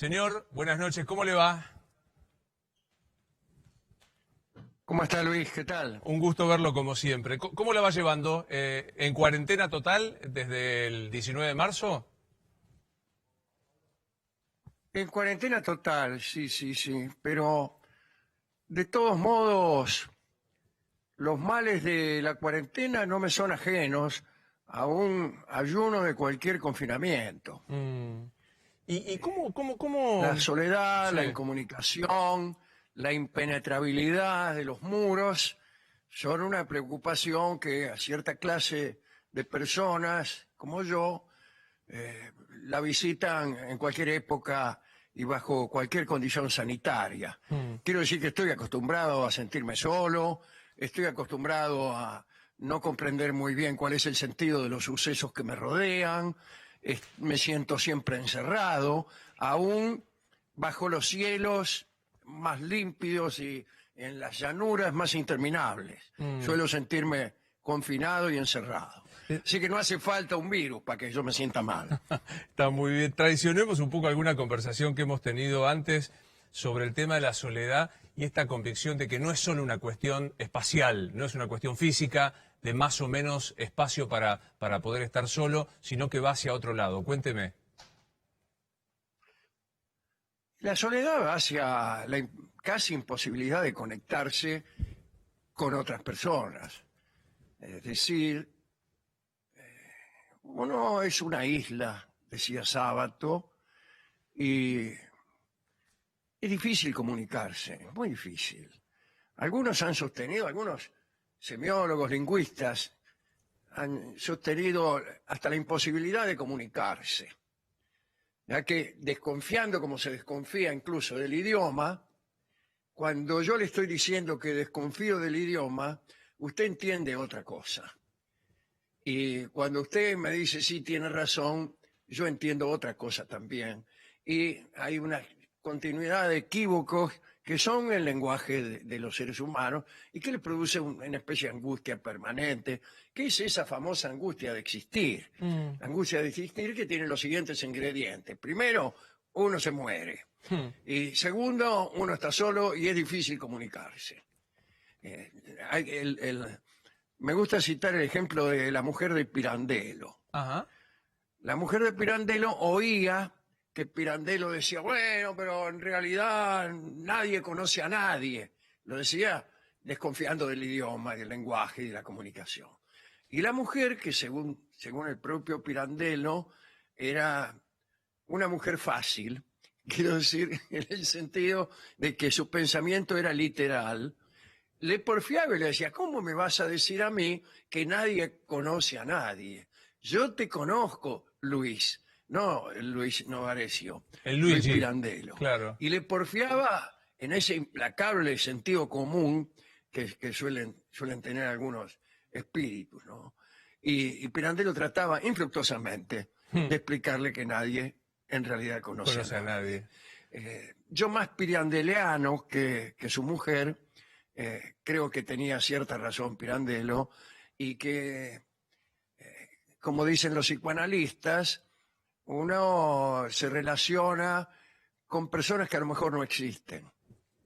Señor, buenas noches, ¿cómo le va? ¿Cómo está Luis? ¿Qué tal? Un gusto verlo como siempre. ¿Cómo la va llevando? ¿En cuarentena total desde el 19 de marzo? En cuarentena total, sí. Pero de todos modos, los males de la cuarentena no me son ajenos a un ayuno de cualquier confinamiento. Mm. ¿Y cómo? La soledad, Sí. la incomunicación, la impenetrabilidad de los muros son una preocupación que a cierta clase de personas como yo la visitan en cualquier época y bajo cualquier condición sanitaria. Mm. Quiero decir que estoy acostumbrado a sentirme solo, estoy acostumbrado a no comprender muy bien cuál es el sentido de los sucesos que me rodean, me siento siempre encerrado, aún bajo los cielos más límpidos y en las llanuras más interminables. Mm. Suelo sentirme confinado y encerrado. Así que no hace falta un virus para que yo me sienta mal. Está muy bien. Traicionemos un poco alguna conversación que hemos tenido antes sobre el tema de la soledad y esta convicción de que no es solo una cuestión espacial, no es una cuestión física de más o menos espacio para poder estar solo, sino que va hacia otro lado. Cuénteme. La soledad va hacia la casi imposibilidad de conectarse con otras personas. Es decir, uno es una isla, decía Sábato, y es difícil comunicarse, muy difícil. Algunos han sostenido, algunos semiólogos, lingüistas, han sostenido hasta la imposibilidad de comunicarse, ya que desconfiando como se desconfía incluso del idioma, cuando yo le estoy diciendo que desconfío del idioma, usted entiende otra cosa. Y cuando usted me dice sí, tiene razón, yo entiendo otra cosa también. Y hay una continuidad de equívocos que son el lenguaje de los seres humanos y que le produce una especie de angustia permanente, que es esa famosa angustia de existir. Mm. La angustia de existir que tiene los siguientes ingredientes. Primero, uno se muere. Mm. Y segundo, uno está solo y es difícil comunicarse. Me gusta citar el ejemplo de la mujer de Pirandello. Ajá. La mujer de Pirandello oía que Pirandello decía, bueno, pero en realidad nadie conoce a nadie. Lo decía desconfiando del idioma, del lenguaje y de la comunicación. Y la mujer, que según el propio Pirandello, era una mujer fácil, quiero decir, en el sentido de que su pensamiento era literal, le porfiaba y le decía, ¿cómo me vas a decir a mí que nadie conoce a nadie? Yo te conozco, Luis, no Luis Novarecio, El Luis Luigi, Pirandello. claro. Y le porfiaba en ese implacable sentido común que suelen tener algunos espíritus, ¿no? Y Pirandello trataba infructuosamente Mm. de explicarle que nadie en realidad conoce a Conoce a nadie. nadie. Yo más pirandeleano que su mujer, creo que tenía cierta razón Pirandello y que, como dicen los psicoanalistas, uno se relaciona con personas que a lo mejor no existen,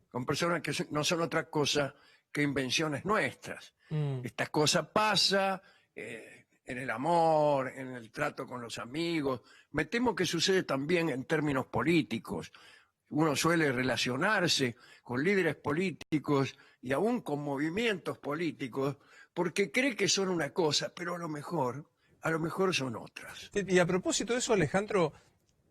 con personas que no son otra cosa que invenciones nuestras. Mm. Esta cosa pasa en el amor, en el trato con los amigos. Me temo que sucede también en términos políticos. Uno suele relacionarse con líderes políticos y aún con movimientos políticos porque cree que son una cosa, pero a lo mejor son otras. Y a propósito de eso, Alejandro,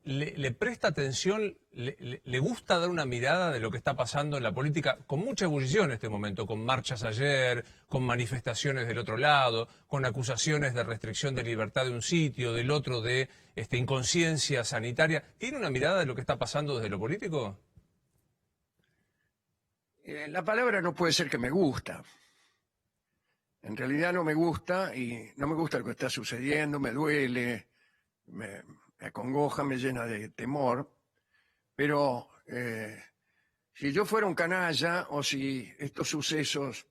¿le presta atención, le gusta dar una mirada de lo que está pasando en la política con mucha ebullición en este momento, con marchas ayer, con manifestaciones del otro lado, con acusaciones de restricción de libertad de un sitio, del otro de inconsciencia sanitaria? ¿Tiene una mirada de lo que está pasando desde lo político? La palabra no puede ser que me gusta. En realidad no me gusta y no me gusta lo que está sucediendo, me duele, me acongoja, me llena de temor, pero si yo fuera un canalla o si estos sucesos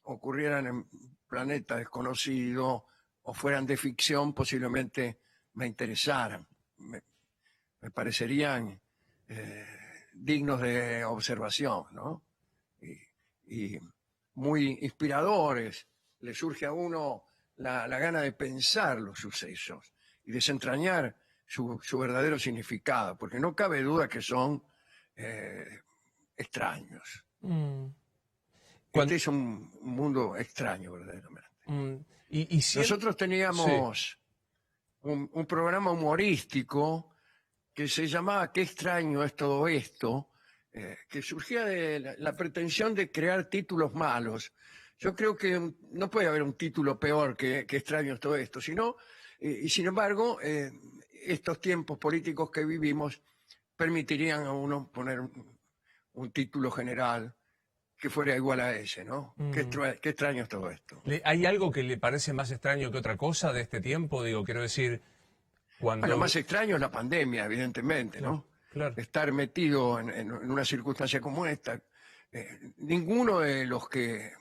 ocurrieran en un planeta desconocido o fueran de ficción, posiblemente me interesaran, me parecerían dignos de observación, ¿no? Y muy inspiradores. Le surge a uno la gana de pensar los sucesos y desentrañar su verdadero significado, porque no cabe duda que son extraños. Mm. Este Cuan- es un mundo extraño, verdaderamente. mm, y Nosotros sí. teníamos un programa humorístico que se llamaba Qué extraño es todo esto, que surgía de la pretensión de crear títulos malos. Yo creo que no puede haber un título peor que Qué extraño es todo esto, sino, y sin embargo, estos tiempos políticos que vivimos permitirían a uno poner un título general que fuera igual a ese, ¿no? Mm. Qué extraño es todo esto. ¿Hay algo que le parece más extraño que otra cosa de este tiempo? Digo, quiero decir, Bueno, cuando... más extraño es la pandemia, evidentemente, Claro, ¿no? claro. Estar metido en una circunstancia como esta. Ninguno de los que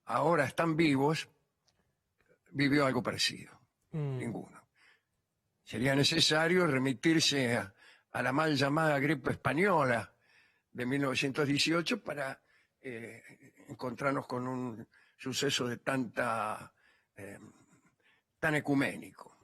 ahora están vivos vivió algo parecido. Mm. Ninguno. Sería necesario remitirse a la mal llamada gripe española de 1918 para encontrarnos con un suceso de eh, tan ecuménico.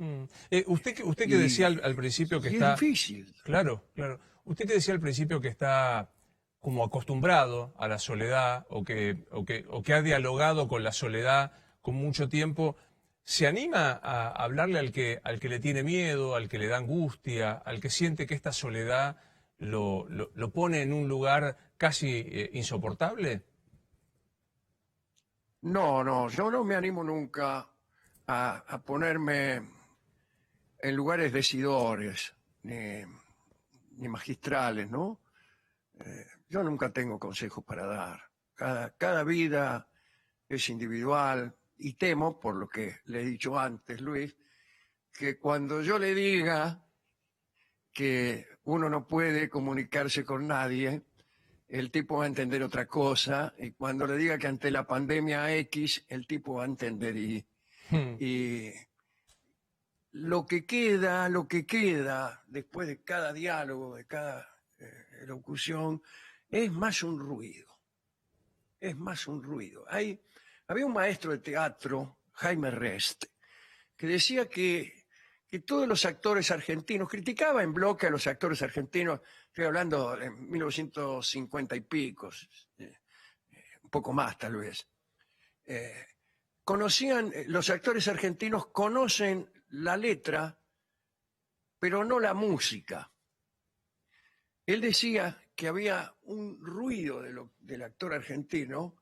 Usted que decía Y, al principio que y es está... difícil. Claro, claro. Usted que decía al principio que está como acostumbrado a la soledad o que ha dialogado con la soledad con mucho tiempo, ¿se anima a hablarle al que le tiene miedo, al que le da angustia, al que siente que esta soledad lo pone en un lugar casi insoportable? No, no, yo no me animo nunca a ponerme en lugares decidores, ni magistrales, ¿no? Yo nunca tengo consejos para dar. Cada vida es individual y temo, por lo que le he dicho antes, Luis, que cuando yo le diga que uno no puede comunicarse con nadie, el tipo va a entender otra cosa, y cuando le diga que ante la pandemia X, el tipo va a entender Hmm. y lo que queda después de cada diálogo, de cada locución, es más un ruido, es más un ruido. Había un maestro de teatro, Jaime Rest, que decía que todos los actores argentinos, criticaba en bloque a los actores argentinos, estoy hablando de 1950 y pico, un poco más tal vez, eh, los actores argentinos conocen la letra, pero no la música. Él decía que había un ruido del actor argentino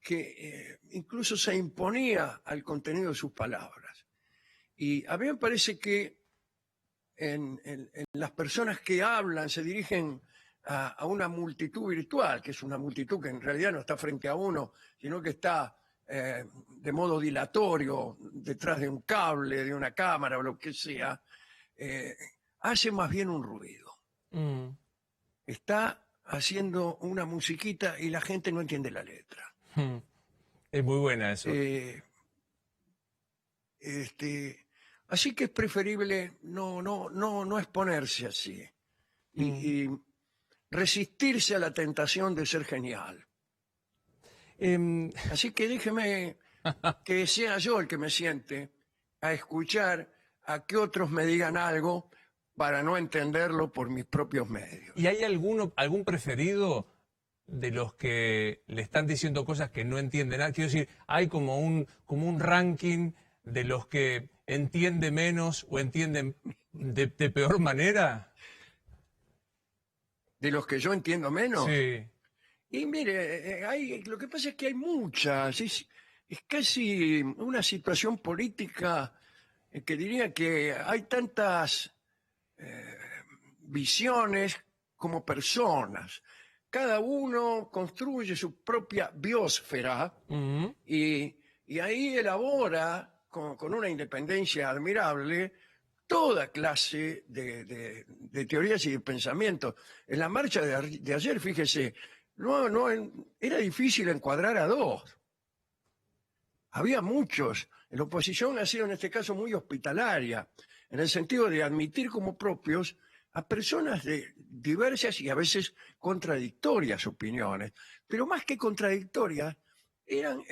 que incluso se imponía al contenido de sus palabras. Y a mí me parece que en las personas que hablan, se dirigen a una multitud virtual, que es una multitud que en realidad no está frente a uno, sino que está de modo dilatorio detrás de un cable, de una cámara o lo que sea, eh, hace más bien un ruido. Mm. Está haciendo una musiquita y la gente no entiende la letra. Hmm. Es muy buena eso. Eh, este, Así que es preferible no exponerse así Mm. y resistirse a la tentación de ser genial. Em, Así que déjeme que sea yo el que me siente a escuchar a que otros me digan algo para no entenderlo por mis propios medios. ¿Y hay algún preferido de los que le están diciendo cosas que no entiende nada? Quiero decir, hay como un ranking de los que entiende menos o entienden de peor manera. De los que yo entiendo menos. Sí. Y mire, lo que pasa es que hay muchas, es casi una situación política que diría que hay tantas visiones como personas. Cada uno construye su propia biosfera Mm. y ahí elabora con una independencia admirable toda clase de teorías y de pensamientos. En la marcha de ayer, fíjese, era difícil encuadrar a dos. Había muchos. La oposición ha sido en este caso muy hospitalaria, en el sentido de admitir como propios a personas diversas y a veces contradictorias opiniones, pero más que contradictorias, eran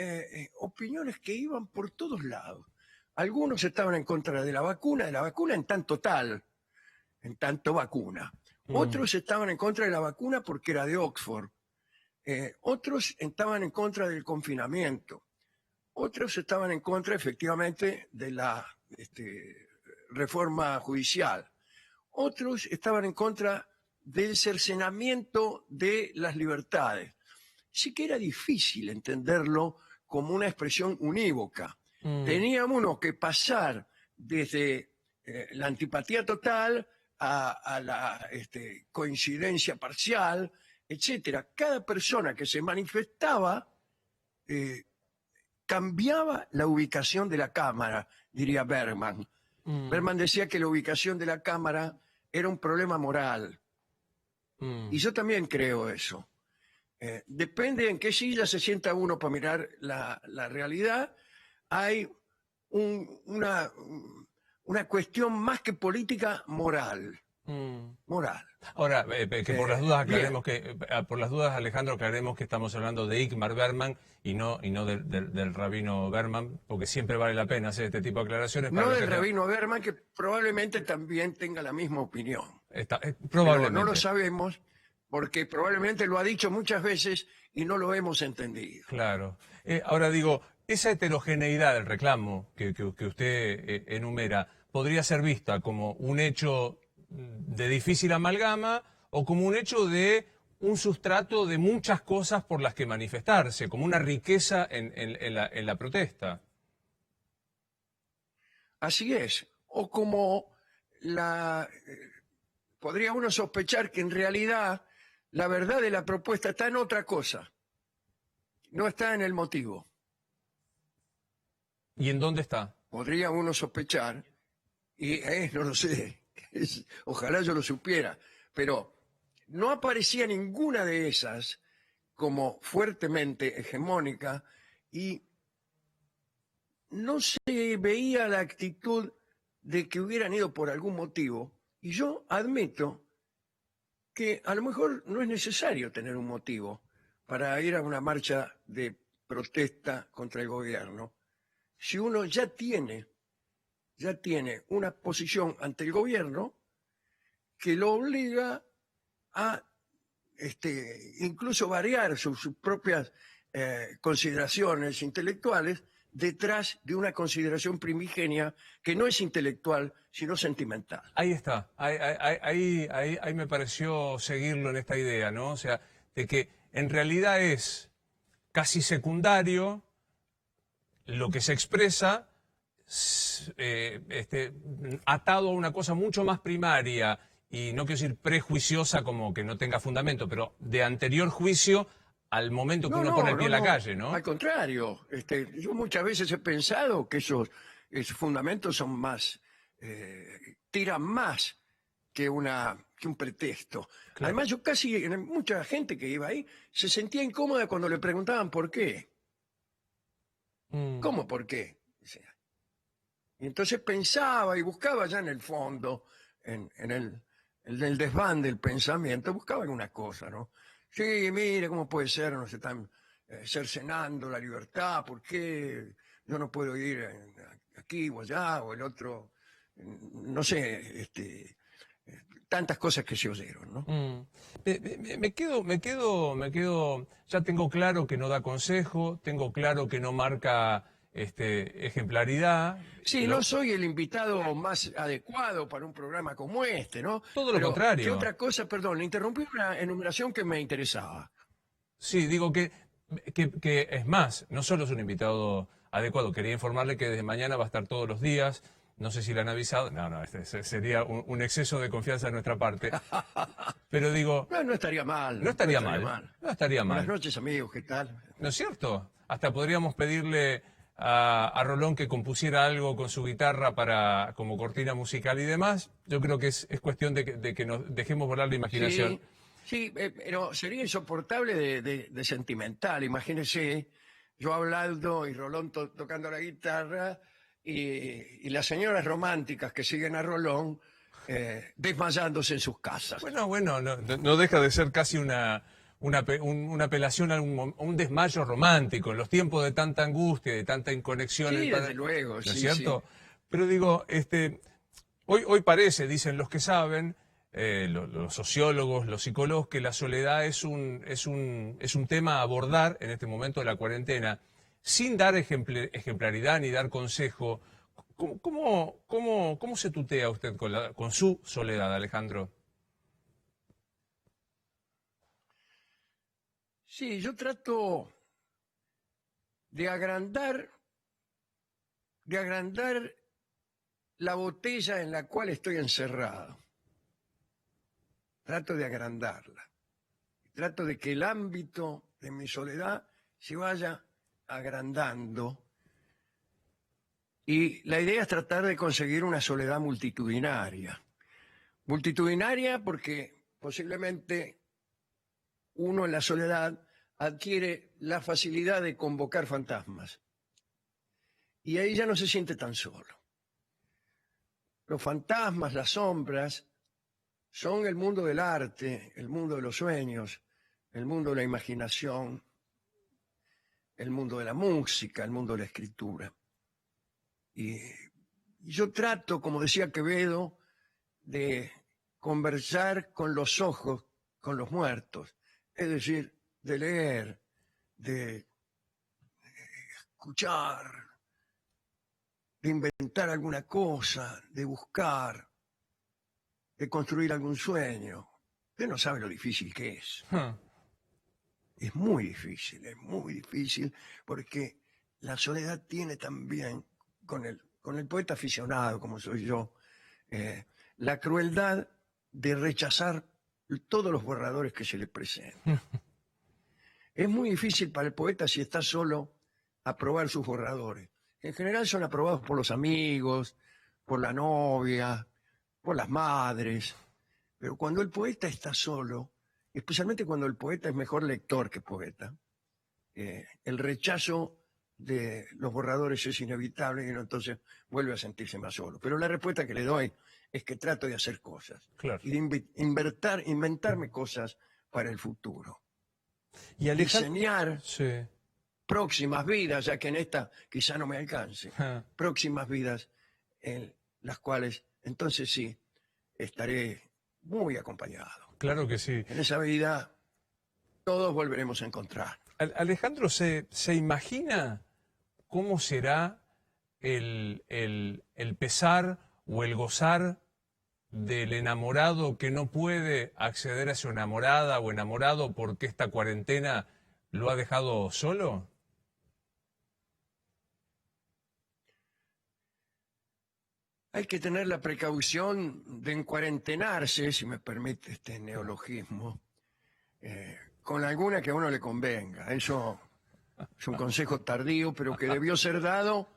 opiniones que iban por todos lados. Algunos estaban en contra de la vacuna en tanto tal, en tanto vacuna. Otros estaban en contra de la vacuna porque era de Oxford. Otros estaban en contra del confinamiento. Otros estaban en contra, efectivamente, de la reforma judicial. Otros estaban en contra del cercenamiento de las libertades. Sí que era difícil entenderlo como una expresión unívoca. Teníamos que pasar desde la antipatía total a la coincidencia parcial, etcétera. Cada persona que se manifestaba cambiaba la ubicación de la cámara, diría Bergman. Bergman decía que la ubicación de la cámara era un problema moral. Y yo también creo eso. Depende en qué silla se sienta uno para mirar la realidad. Hay una cuestión más que política moral. Moral. Ahora, que por las dudas Bien. aclaremos por las dudas, Alejandro, aclaremos que estamos hablando de Ingmar Bergman y no del rabino Bergman, porque siempre vale la pena hacer este tipo de aclaraciones. No del rabino Bergman, que probablemente también tenga la misma opinión. Probablemente. Pero no lo sabemos porque probablemente lo ha dicho muchas veces y no lo hemos entendido. Claro. Ahora digo, esa heterogeneidad del reclamo que usted enumera podría ser vista como un hecho de difícil amalgama o como un hecho de un sustrato de muchas cosas por las que manifestarse, como una riqueza en la protesta. Así es. O como podría uno sospechar que en realidad la verdad de la propuesta está en otra cosa. No está en el motivo. ¿Y en dónde está? Podría uno sospechar, y no lo sé, ojalá yo lo supiera, pero no aparecía ninguna de esas como fuertemente hegemónica y no se veía la actitud de que hubieran ido por algún motivo. Y yo admito que a lo mejor no es necesario tener un motivo para ir a una marcha de protesta contra el gobierno. Si uno ya tiene una posición ante el gobierno que lo obliga a incluso variar sus propias consideraciones intelectuales detrás de una consideración primigenia que no es intelectual, sino sentimental. Ahí está, ahí me pareció seguirlo en esta idea, ¿no? O sea, de que en realidad es casi secundario lo que se expresa atado a una cosa mucho más primaria y no quiero decir prejuiciosa como que no tenga fundamento, pero de anterior juicio al momento que uno pone el pie en la calle, ¿no? Al contrario, yo muchas veces he pensado que esos fundamentos son más, tiran más que un pretexto. Claro. Además, mucha gente que iba ahí se sentía incómoda cuando le preguntaban por qué. ¿Cómo por qué? Y entonces pensaba y buscaba ya en el fondo, en el desván del pensamiento, buscaba alguna cosa, ¿no? Sí, mire, ¿cómo puede ser? Nos están cercenando la libertad, ¿por qué yo no puedo ir aquí o allá o el otro? No sé, tantas cosas que se oyeron, ¿no? Me quedo, ya tengo claro que no da consejo, tengo claro que no marca ejemplaridad. Sí, no soy el invitado más adecuado para un programa como este, ¿no? Todo lo Pero, contrario. ¿qué otra cosa? Perdón, le interrumpí una enumeración que me interesaba. Sí, digo que es más, no solo es un invitado adecuado, quería informarle que desde mañana va a estar todos los días. No sé si le han avisado. No, sería un exceso de confianza de nuestra parte. Pero digo... No estaría mal. No estaría mal. No estaría mal. Buenas noches, amigos, ¿qué tal? ¿No es cierto? Hasta podríamos pedirle a Rolón que compusiera algo con su guitarra como cortina musical y demás. Yo creo que es cuestión de que nos dejemos volar la imaginación. Sí, pero sería insoportable de sentimental. Imagínese, yo hablando y Rolón tocando la guitarra y las señoras románticas que siguen a Rolón desmayándose en sus casas. Bueno, no deja de ser casi una apelación a un desmayo romántico en los tiempos de tanta angustia, de tanta inconexión. Sí, desde luego, ¿No es sí, cierto? sí. Pero digo, hoy parece, dicen los que saben, los sociólogos, los psicólogos, que la soledad es un tema a abordar en este momento de la cuarentena, sin dar ejemplaridad ni dar consejo. ¿Cómo se tutea usted con su soledad, Alejandro? Sí, yo trato de agrandar la botella en la cual estoy encerrado. Trato de agrandarla. Trato de que el ámbito de mi soledad se vaya agrandando. Y la idea es tratar de conseguir una soledad multitudinaria. Multitudinaria porque posiblemente uno en la soledad adquiere la facilidad de convocar fantasmas. Y ahí ya no se siente tan solo. Los fantasmas, las sombras, son el mundo del arte, el mundo de los sueños, el mundo de la imaginación, el mundo de la música, el mundo de la escritura. Y yo trato, como decía Quevedo, de conversar con los ojos, con los muertos, es decir, de leer, de escuchar, de inventar alguna cosa, de buscar, de construir algún sueño. Usted no sabe lo difícil que es. Es muy difícil, porque la soledad tiene también, con el poeta aficionado, como soy yo, la crueldad de rechazar todos los borradores que se le presentan. Es muy difícil para el poeta, si está solo, aprobar sus borradores. En general son aprobados por los amigos, por la novia, por las madres. Pero cuando el poeta está solo, especialmente cuando el poeta es mejor lector que poeta, el rechazo de los borradores es inevitable y uno entonces vuelve a sentirse más solo. Pero la respuesta que le doy es que trato de hacer cosas. Claro. Y de inventarme cosas para el futuro. Y Diseñar sí. próximas vidas, ya que en esta quizá no me alcance, Ah. próximas vidas en las cuales entonces sí estaré muy acompañado. Claro que sí. En esa vida todos volveremos a encontrar. Alejandro, ¿se imagina cómo será el pesar o el gozar del enamorado que no puede acceder a su enamorada o enamorado porque esta cuarentena lo ha dejado solo? Hay que tener la precaución de encuarentenarse, si me permite este neologismo, con alguna que a uno le convenga. Eso es un consejo tardío, pero que debió ser dado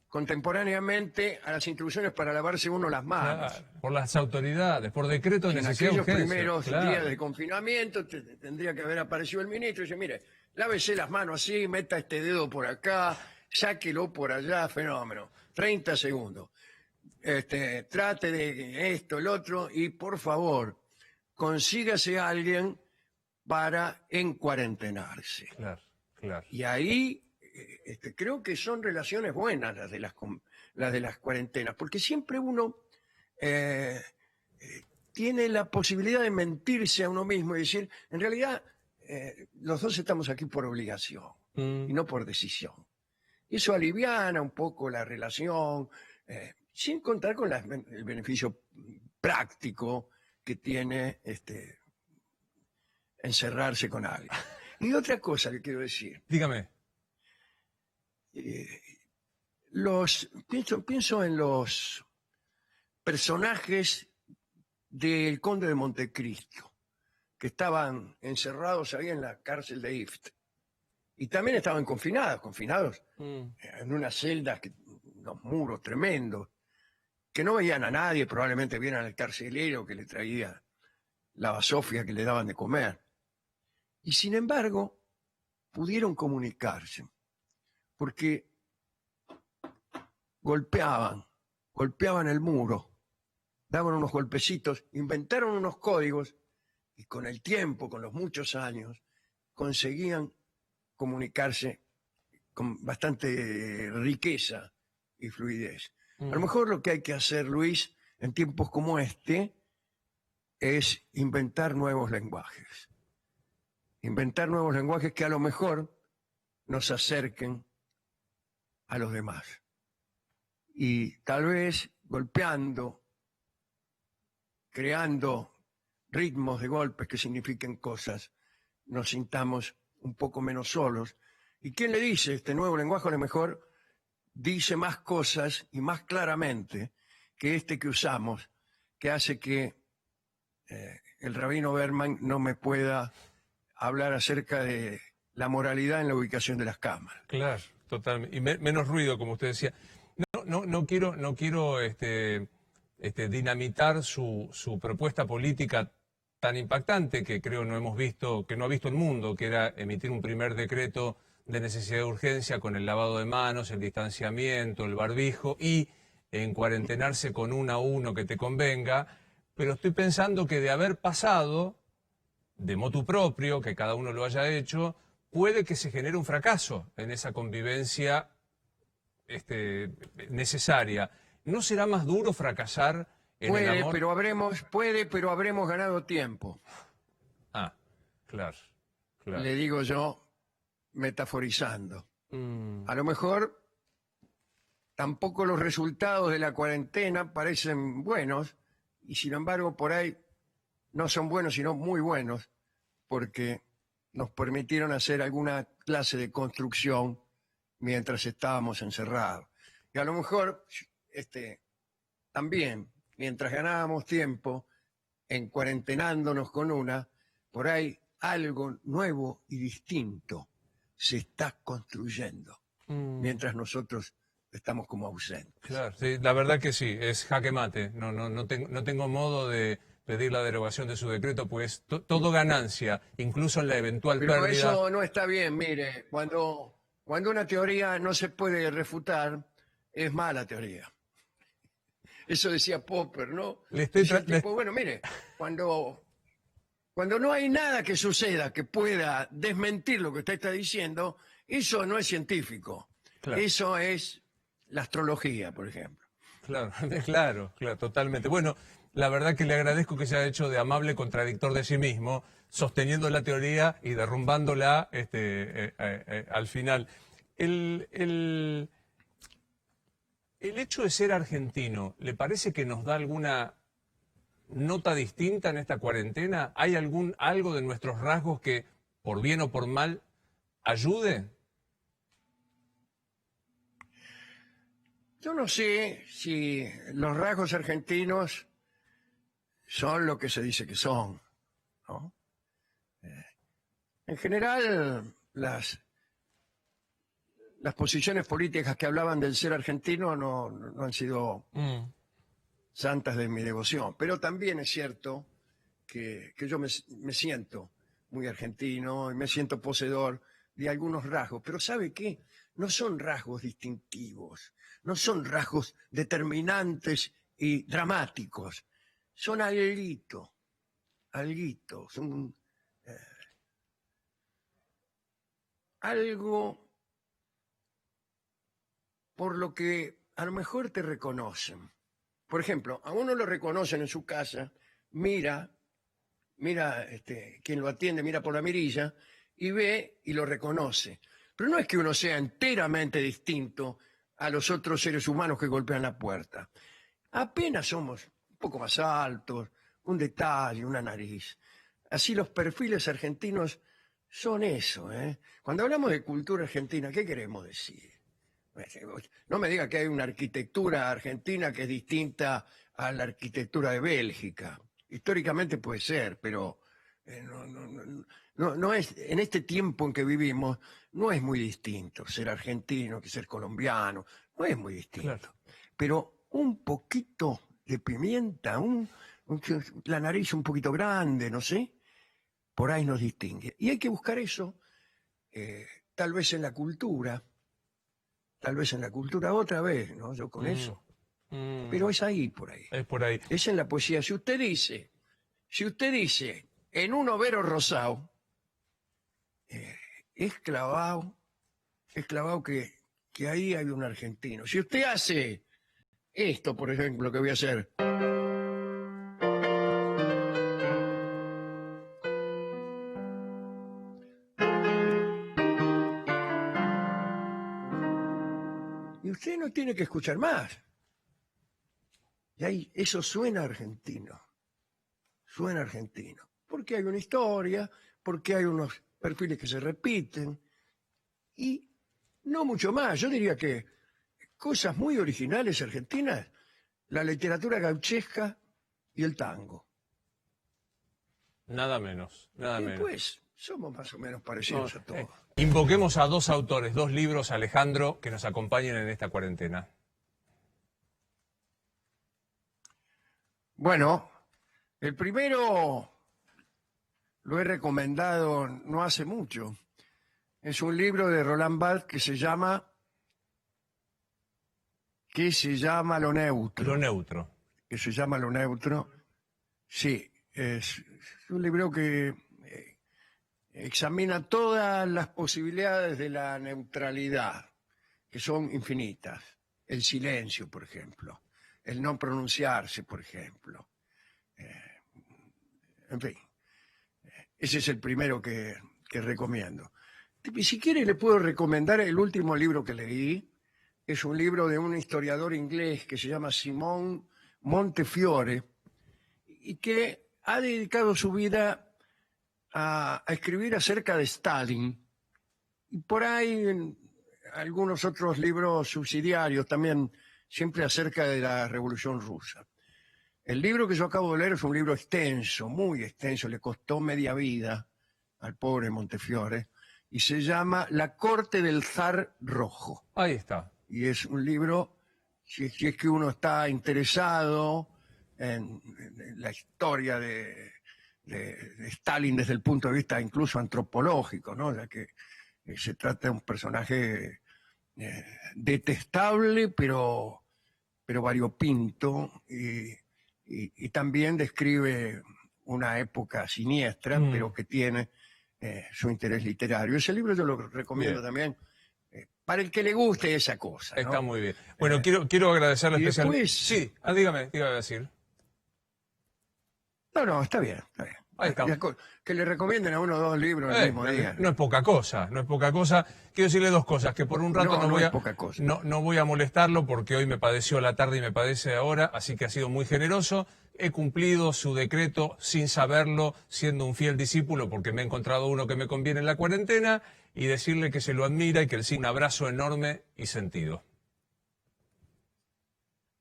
contemporáneamente a las instrucciones para lavarse uno las manos. Claro, por las autoridades, por decreto de En necesidad de aquellos urgencia. primeros Claro. días de confinamiento tendría que haber aparecido el ministro y dice, mire, lávese las manos así, meta este dedo por acá, sáquelo por allá, fenómeno. 30 segundos. Trate de esto, el otro, y por favor, consígase a alguien para encuarentenarse. Claro. Y ahí creo que son relaciones buenas las de las cuarentenas, porque siempre uno tiene la posibilidad de mentirse a uno mismo y decir, en realidad, los dos estamos aquí por obligación y no por decisión. Eso aliviana un poco la relación, sin contar con el beneficio práctico que tiene encerrarse con alguien. Y otra cosa que quiero decir. Dígame. Pienso en los personajes del Conde de Montecristo, que estaban encerrados ahí en la cárcel de Ift. Y también estaban confinados en unas celdas, unos muros tremendos, que no veían a nadie, probablemente vieran al carcelero que le traía la basofia que le daban de comer. Y sin embargo, pudieron comunicarse, porque golpeaban el muro daban unos golpecitos, inventaron unos códigos y con el tiempo, con los muchos años, conseguían comunicarse con bastante riqueza y fluidez. A lo mejor lo que hay que hacer, Luis, en tiempos como este, es inventar nuevos lenguajes. Inventar nuevos lenguajes que a lo mejor nos acerquen a los demás. Y tal vez golpeando, creando ritmos de golpes que signifiquen cosas, nos sintamos un poco menos solos. ¿Y quién le dice? Este nuevo lenguaje a lo mejor dice más cosas y más claramente que este que usamos, que hace que el rabino Berman no me pueda hablar acerca de la moralidad en la ubicación de las cámaras. Claro, totalmente. Y menos ruido, como usted decía. No quiero dinamitar su propuesta política tan impactante que creo no hemos visto, que no ha visto el mundo, que era emitir un primer decreto de necesidad de urgencia con el lavado de manos, el distanciamiento, el barbijo y en cuarentenarse con uno a uno que te convenga. Pero estoy pensando que de haber pasado, de motu propio, que cada uno lo haya hecho, puede que se genere un fracaso en esa convivencia necesaria. ¿No será más duro fracasar en el amor? Puede, pero habremos ganado tiempo. Ah, claro. Le digo yo, metaforizando. A lo mejor tampoco los resultados de la cuarentena parecen buenos, y sin embargo por ahí no son buenos, sino muy buenos, porque nos permitieron hacer alguna clase de construcción mientras estábamos encerrados. Y a lo mejor también, mientras ganábamos tiempo en cuarentenándonos con una, por ahí algo nuevo y distinto se está construyendo, mientras nosotros estamos como ausentes. Claro, sí, la verdad que sí, es jaque mate. No tengo modo de pedir la derogación de su decreto, pues todo ganancia, incluso en la eventual Pero pérdida. eso no está bien, mire, cuando una teoría no se puede refutar, es mala teoría. Eso decía Popper, ¿no? Decía el tipo, bueno, mire, cuando no hay nada que suceda que pueda desmentir lo que usted está diciendo, eso no es científico. Claro. Eso es la astrología, por ejemplo. Claro, totalmente. Bueno, la verdad que le agradezco que se haya hecho de amable contradictor de sí mismo, sosteniendo la teoría y derrumbándola al final. El hecho de ser argentino, ¿le parece que nos da alguna nota distinta en esta cuarentena? ¿Hay algo de nuestros rasgos que, por bien o por mal, ayude? Yo no sé si los rasgos argentinos son lo que se dice que son, ¿no? En general, las posiciones políticas que hablaban del ser argentino no han sido santas de mi devoción. Pero también es cierto que yo me siento muy argentino y me siento poseedor de algunos rasgos. Pero ¿sabe qué? No son rasgos distintivos, no son rasgos determinantes y dramáticos. Son alguito, son algo por lo que a lo mejor te reconocen. Por ejemplo, a uno lo reconocen en su casa, mira quien lo atiende, mira por la mirilla y ve y lo reconoce. Pero no es que uno sea enteramente distinto a los otros seres humanos que golpean la puerta. Apenas somos un poco más altos, un detalle, una nariz. Así los perfiles argentinos son eso, ¿eh? Cuando hablamos de cultura argentina, ¿qué queremos decir? No me diga que hay una arquitectura argentina que es distinta a la arquitectura de Bélgica. Históricamente puede ser, pero no es, en este tiempo en que vivimos, no es muy distinto ser argentino que ser colombiano, no es muy distinto. Claro. Pero un poquito de pimienta, la nariz un poquito grande, no sé, por ahí nos distingue. Y hay que buscar eso, tal vez en la cultura otra vez, ¿no? Yo con eso Pero es ahí, por ahí. Es por ahí. Es en la poesía. Si usted dice, en un overo rosado, es clavado que ahí hay un argentino. Si usted hace esto, por ejemplo, que voy a hacer. Y usted no tiene que escuchar más. Y ahí eso suena argentino. Suena argentino. Porque hay una historia, porque hay unos perfiles que se repiten y no mucho más. Yo diría que cosas muy originales argentinas, la literatura gauchesca y el tango. Nada menos, nada Y menos. pues somos más o menos parecidos a todos. Invoquemos a dos autores, dos libros, Alejandro, que nos acompañen en esta cuarentena. Bueno, el primero lo he recomendado no hace mucho. Es un libro de Roland Barthes que se llama Lo Neutro. Lo neutro. Que se llama Lo Neutro. Sí, es un libro que examina todas las posibilidades de la neutralidad, que son infinitas. El silencio, por ejemplo. El no pronunciarse, por ejemplo. En fin, ese es el primero que recomiendo. Y si quiere le puedo recomendar el último libro que leí. Es un libro de un historiador inglés que se llama Simón Montefiore y que ha dedicado su vida a escribir acerca de Stalin. Y por ahí en algunos otros libros subsidiarios también, siempre acerca de la Revolución Rusa. El libro que yo acabo de leer es un libro extenso, muy extenso, le costó media vida al pobre Montefiore, y se llama La corte del zar rojo. Ahí está. Y es un libro, si es que uno está interesado en la historia de Stalin desde el punto de vista incluso antropológico, ¿no? Ya que se trata de un personaje detestable, pero variopinto, y también describe una época siniestra, pero que tiene su interés literario. Ese libro yo lo recomiendo también para el que le guste esa cosa, ¿no? Está muy bien. Bueno, quiero agradecerle y especialmente. después- Sí, dígame, iba a decir. No, está bien, está bien. Ahí está. Que le recomienden a uno o dos libros el mismo día. No es poca cosa, no es poca cosa. Quiero decirle dos cosas, que por un rato No, no voy es a, poca cosa. no voy a molestarlo porque hoy me padeció a la tarde y me padece ahora, así que ha sido muy generoso. He cumplido su decreto sin saberlo, siendo un fiel discípulo, porque me he encontrado uno que me conviene en la cuarentena, y decirle que se lo admira y que le sigue un abrazo enorme y sentido.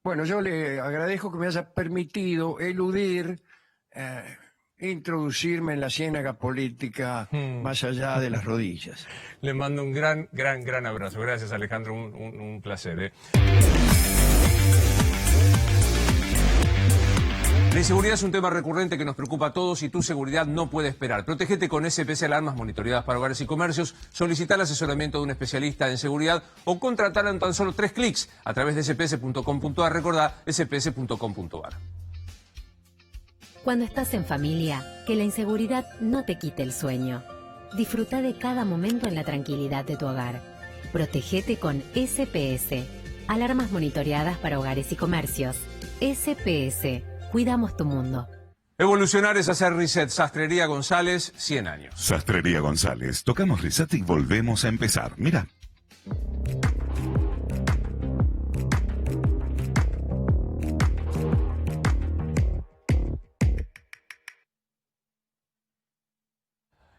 Bueno, yo le agradezco que me haya permitido eludir, introducirme en la ciénaga política más allá de las rodillas. Le mando un gran abrazo. Gracias, Alejandro, un placer. La inseguridad es un tema recurrente que nos preocupa a todos y tu seguridad no puede esperar. Protégete con SPS Alarmas monitoreadas para hogares y comercios. Solicita el asesoramiento de un especialista en seguridad o contratar en tan solo 3 clics a través de sps.com.ar. Recordá, sps.com.ar. Cuando estás en familia, que la inseguridad no te quite el sueño. Disfruta de cada momento en la tranquilidad de tu hogar. Protégete con SPS. Alarmas monitoreadas para hogares y comercios. SPS. Cuidamos tu mundo. Evolucionar es hacer reset. Sastrería González, 100 años. Sastrería González. Tocamos reset y volvemos a empezar. Mira.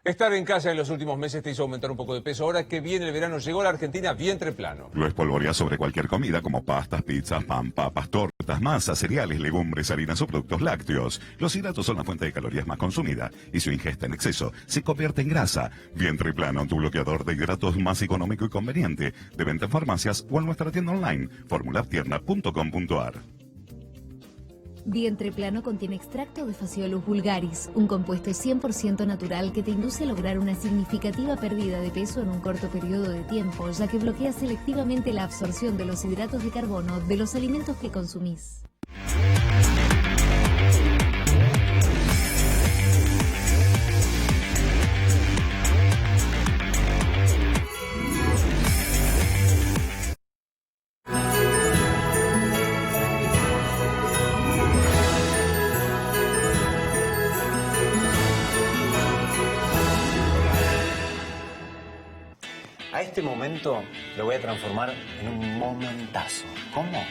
Estar en casa en los últimos meses te hizo aumentar un poco de peso. Ahora que viene el verano, llegó a la Argentina vientre plano. Lo espolvoreas sobre cualquier comida como pastas, pizzas, pan, papas, tortas, masas, cereales, legumbres, harinas o productos lácteos. Los hidratos son la fuente de calorías más consumida y su ingesta en exceso se convierte en grasa. Vientre plano, tu bloqueador de hidratos más económico y conveniente. De venta en farmacias o en nuestra tienda online, formulaptierna.com.ar. Vientre Plano contiene extracto de Phaseolus vulgaris, un compuesto 100% natural que te induce a lograr una significativa pérdida de peso en un corto periodo de tiempo, ya que bloquea selectivamente la absorción de los hidratos de carbono de los alimentos que consumís. A este momento lo voy a transformar en un momentazo. ¿Cómo?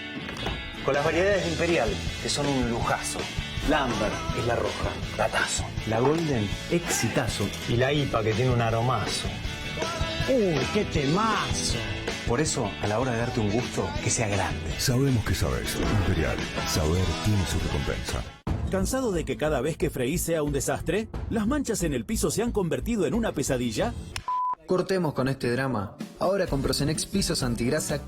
Con las variedades de Imperial, que son un lujazo. La Amber es la roja, datazo. La Golden, exitazo. Y la IPA, que tiene un aromazo. ¡Uy, qué temazo! Por eso, a la hora de darte un gusto, que sea grande. Sabemos que sabes. Imperial. Saber tiene su recompensa. ¿Cansado de que cada vez que freís sea un desastre? ¿Las manchas en el piso se han convertido en una pesadilla? Cortemos con este drama. Ahora con Procenex Pisos Antigrasa,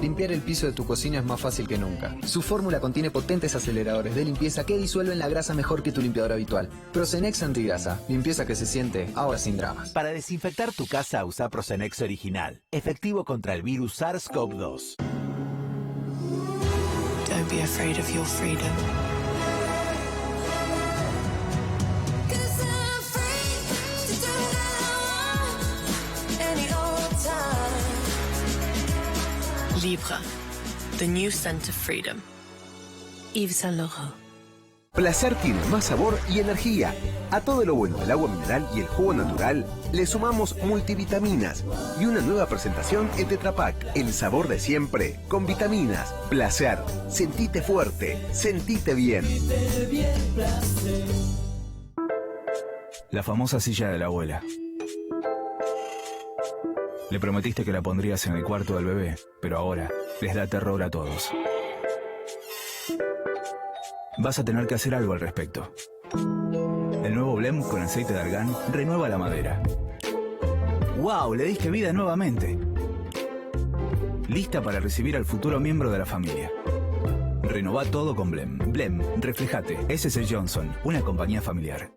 limpiar el piso de tu cocina es más fácil que nunca. Su fórmula contiene potentes aceleradores de limpieza que disuelven la grasa mejor que tu limpiador habitual. Procenex Antigrasa, limpieza que se siente, ahora sin dramas. Para desinfectar tu casa usa Procenex original, efectivo contra el virus SARS-CoV-2. Don't be afraid of your freedom. Libre, the new scent of freedom. Yves Saint Laurent. Placer tiene más sabor y energía. A todo lo bueno del agua mineral y el jugo natural le sumamos multivitaminas y una nueva presentación en Tetra Pak, el sabor de siempre, con vitaminas. Placer, sentite fuerte, sentite bien. La famosa silla de la abuela. Le prometiste que la pondrías en el cuarto del bebé, pero ahora les da terror a todos. Vas a tener que hacer algo al respecto. El nuevo Blem con aceite de argán renueva la madera. ¡Wow! Le diste vida nuevamente. Lista para recibir al futuro miembro de la familia. Renová todo con Blem. Blem, reflejate. SC Johnson, una compañía familiar.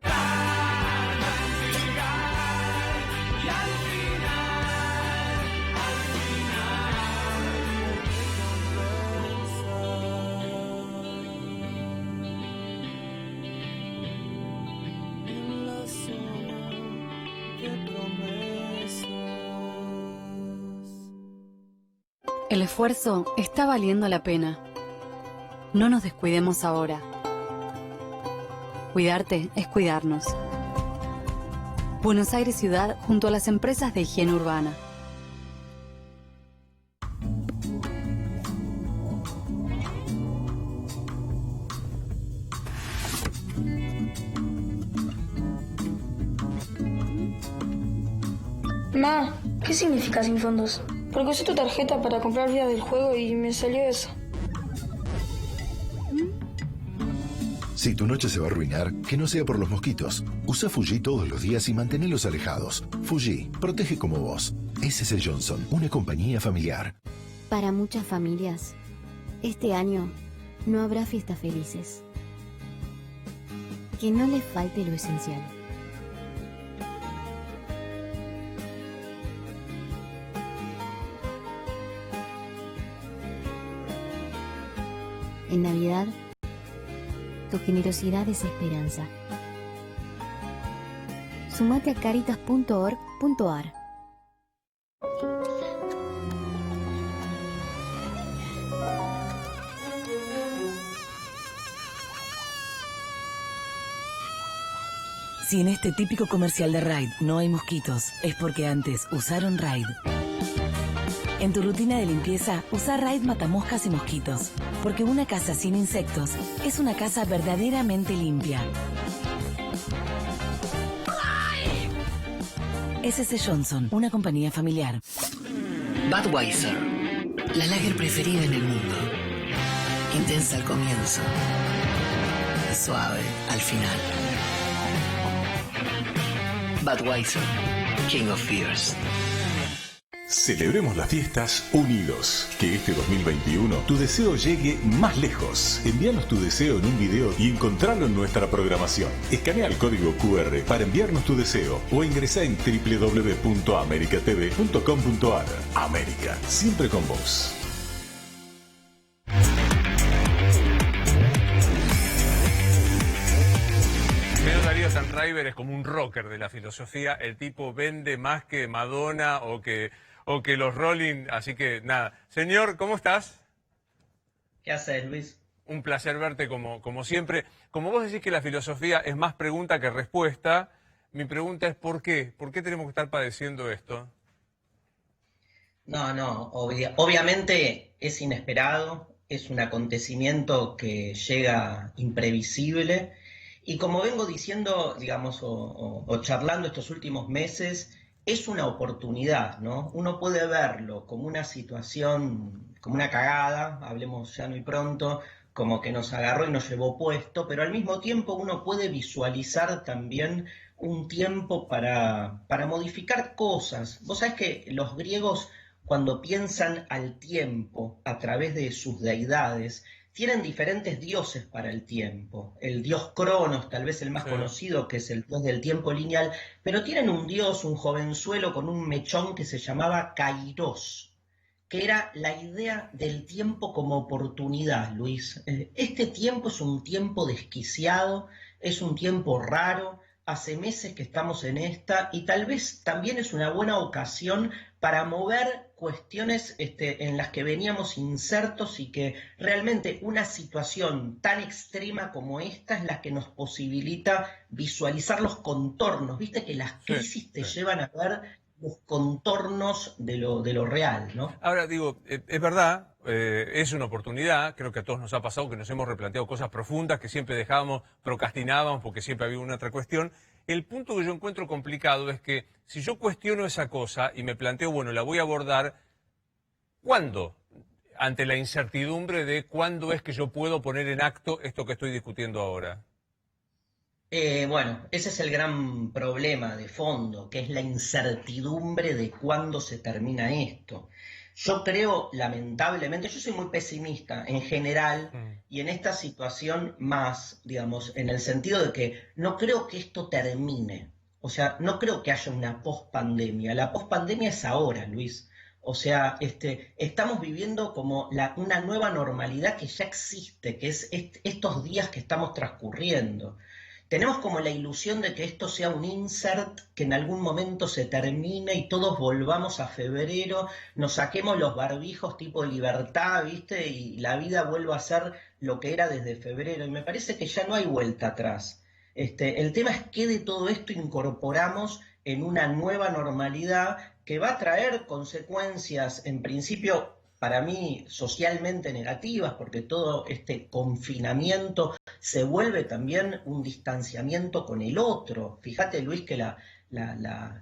El esfuerzo está valiendo la pena. No nos descuidemos ahora. Cuidarte es cuidarnos. Buenos Aires Ciudad junto a las empresas de higiene urbana. Ma, ¿qué significa sin fondos? Porque usé tu tarjeta para comprar vías del juego y me salió eso. Si tu noche se va a arruinar, que no sea por los mosquitos. Usa Fuji todos los días y manténlos alejados. Fuji, protege como vos. SC Johnson, una compañía familiar. Para muchas familias, este año no habrá fiestas felices. Que no les falte lo esencial. En Navidad, tu generosidad es esperanza. Sumate a caritas.org.ar. Si en este típico comercial de Raid no hay mosquitos, es porque antes usaron Raid. En tu rutina de limpieza, usa Raid matamoscas y mosquitos, porque una casa sin insectos es una casa verdaderamente limpia. SC Johnson, una compañía familiar. Budweiser, la lager preferida en el mundo. Intensa al comienzo y suave al final. Budweiser, King of Beers. Celebremos las fiestas unidos. Que este 2021 tu deseo llegue más lejos. Envíanos tu deseo en un video y encontralo en nuestra programación. Escanea el código QR para enviarnos tu deseo o ingresa en www.americatv.com.ar. América, siempre con vos. Darío Stanraiver es como un rocker de la filosofía. El tipo vende más que Madonna o que los Rolling. Así que nada. Señor, ¿cómo estás? ¿Qué haces, Luis? Un placer verte como siempre. Como vos decís que la filosofía es más pregunta que respuesta, mi pregunta es ¿por qué? ¿Por qué tenemos que estar padeciendo esto? No, obviamente es inesperado, es un acontecimiento que llega imprevisible. Y como vengo diciendo, digamos, o charlando estos últimos meses, es una oportunidad, ¿no? Uno puede verlo como una situación, como una cagada, hablemos ya muy pronto, como que nos agarró y nos llevó puesto, pero al mismo tiempo uno puede visualizar también un tiempo para modificar cosas. Vos sabés que los griegos, cuando piensan al tiempo a través de sus deidades, tienen diferentes dioses para el tiempo. El dios Cronos, tal vez el más conocido, que es el dios del tiempo lineal, pero tienen un dios, un jovenzuelo con un mechón que se llamaba Kairos, que era la idea del tiempo como oportunidad, Luis. Este tiempo es un tiempo desquiciado, es un tiempo raro, hace meses que estamos en esta, y tal vez también es una buena ocasión para mover cuestiones en las que veníamos insertos y que realmente una situación tan extrema como esta es la que nos posibilita visualizar los contornos. Viste que las crisis te llevan a ver los contornos de lo real, ¿no? Ahora digo, es verdad, es una oportunidad, creo que a todos nos ha pasado que nos hemos replanteado cosas profundas que siempre dejábamos, procrastinábamos porque siempre había una otra cuestión. El punto que yo encuentro complicado es que si yo cuestiono esa cosa y me planteo, bueno, la voy a abordar, ¿cuándo? Ante la incertidumbre de cuándo es que yo puedo poner en acto esto que estoy discutiendo ahora. Bueno, ese es el gran problema de fondo, que es la incertidumbre de cuándo se termina esto. Yo creo, lamentablemente, yo soy muy pesimista en general y en esta situación más, digamos, en el sentido de que no creo que esto termine. O sea, no creo que haya una pospandemia. La pospandemia es ahora, Luis. O sea, estamos viviendo como una nueva normalidad que ya existe, que es estos días que estamos transcurriendo. Tenemos como la ilusión de que esto sea un insert, que en algún momento se termine y todos volvamos a febrero, nos saquemos los barbijos tipo libertad, ¿viste? Y la vida vuelva a ser lo que era desde febrero. Y me parece que ya no hay vuelta atrás. El tema es qué de todo esto incorporamos en una nueva normalidad que va a traer consecuencias, en principio, para mí, socialmente negativas, porque todo este confinamiento se vuelve también un distanciamiento con el otro. Fíjate, Luis, que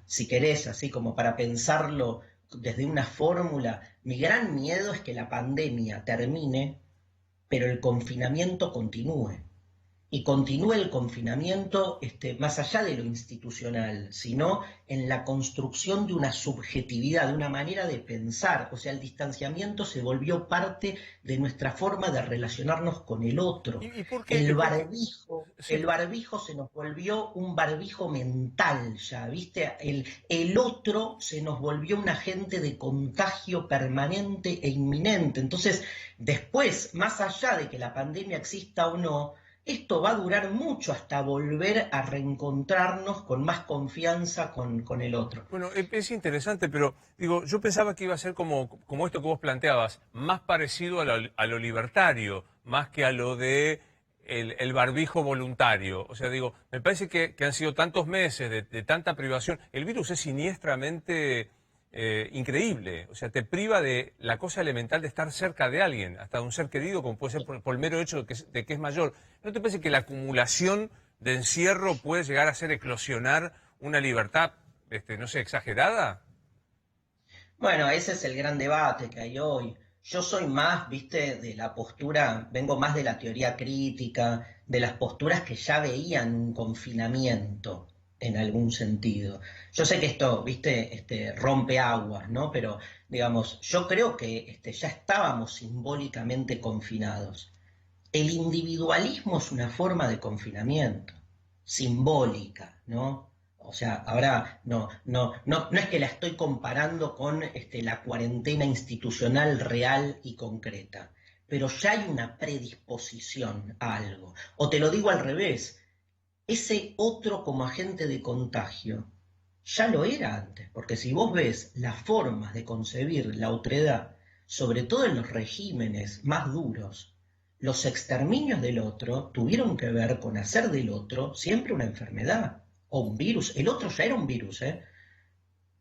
si querés, así como para pensarlo desde una fórmula, mi gran miedo es que la pandemia termine, pero el confinamiento continúe. Y continúe el confinamiento más allá de lo institucional, sino en la construcción de una subjetividad, de una manera de pensar. O sea, el distanciamiento se volvió parte de nuestra forma de relacionarnos con el otro. ¿Y por qué? El barbijo se nos volvió un barbijo mental ya, ¿viste? El otro se nos volvió un agente de contagio permanente e inminente. Entonces, después, más allá de que la pandemia exista o no, esto va a durar mucho hasta volver a reencontrarnos con más confianza con el otro. Bueno, es interesante, pero digo, yo pensaba que iba a ser como esto que vos planteabas, más parecido a lo libertario, más que a lo de el barbijo voluntario. O sea, digo, me parece que han sido tantos meses de tanta privación. El virus es siniestramente increíble, o sea, te priva de la cosa elemental de estar cerca de alguien, hasta de un ser querido, como puede ser por el mero hecho de que es mayor. ¿No te parece que la acumulación de encierro puede llegar a hacer eclosionar una libertad, no sé, exagerada? Bueno, ese es el gran debate que hay hoy. Yo soy más, viste, de la postura, vengo más de la teoría crítica, de las posturas que ya veían un confinamiento. en algún sentido. Yo sé que esto, viste, rompe aguas, ¿no? Pero, digamos, yo creo que ya estábamos simbólicamente confinados. El individualismo es una forma de confinamiento, simbólica, ¿no? O sea, ahora no es que la estoy comparando con la cuarentena institucional real y concreta, pero ya hay una predisposición a algo. O te lo digo al revés, ese otro como agente de contagio ya lo era antes, porque si vos ves las formas de concebir la otredad, sobre todo en los regímenes más duros, los exterminios del otro tuvieron que ver con hacer del otro siempre una enfermedad o un virus. El otro ya era un virus,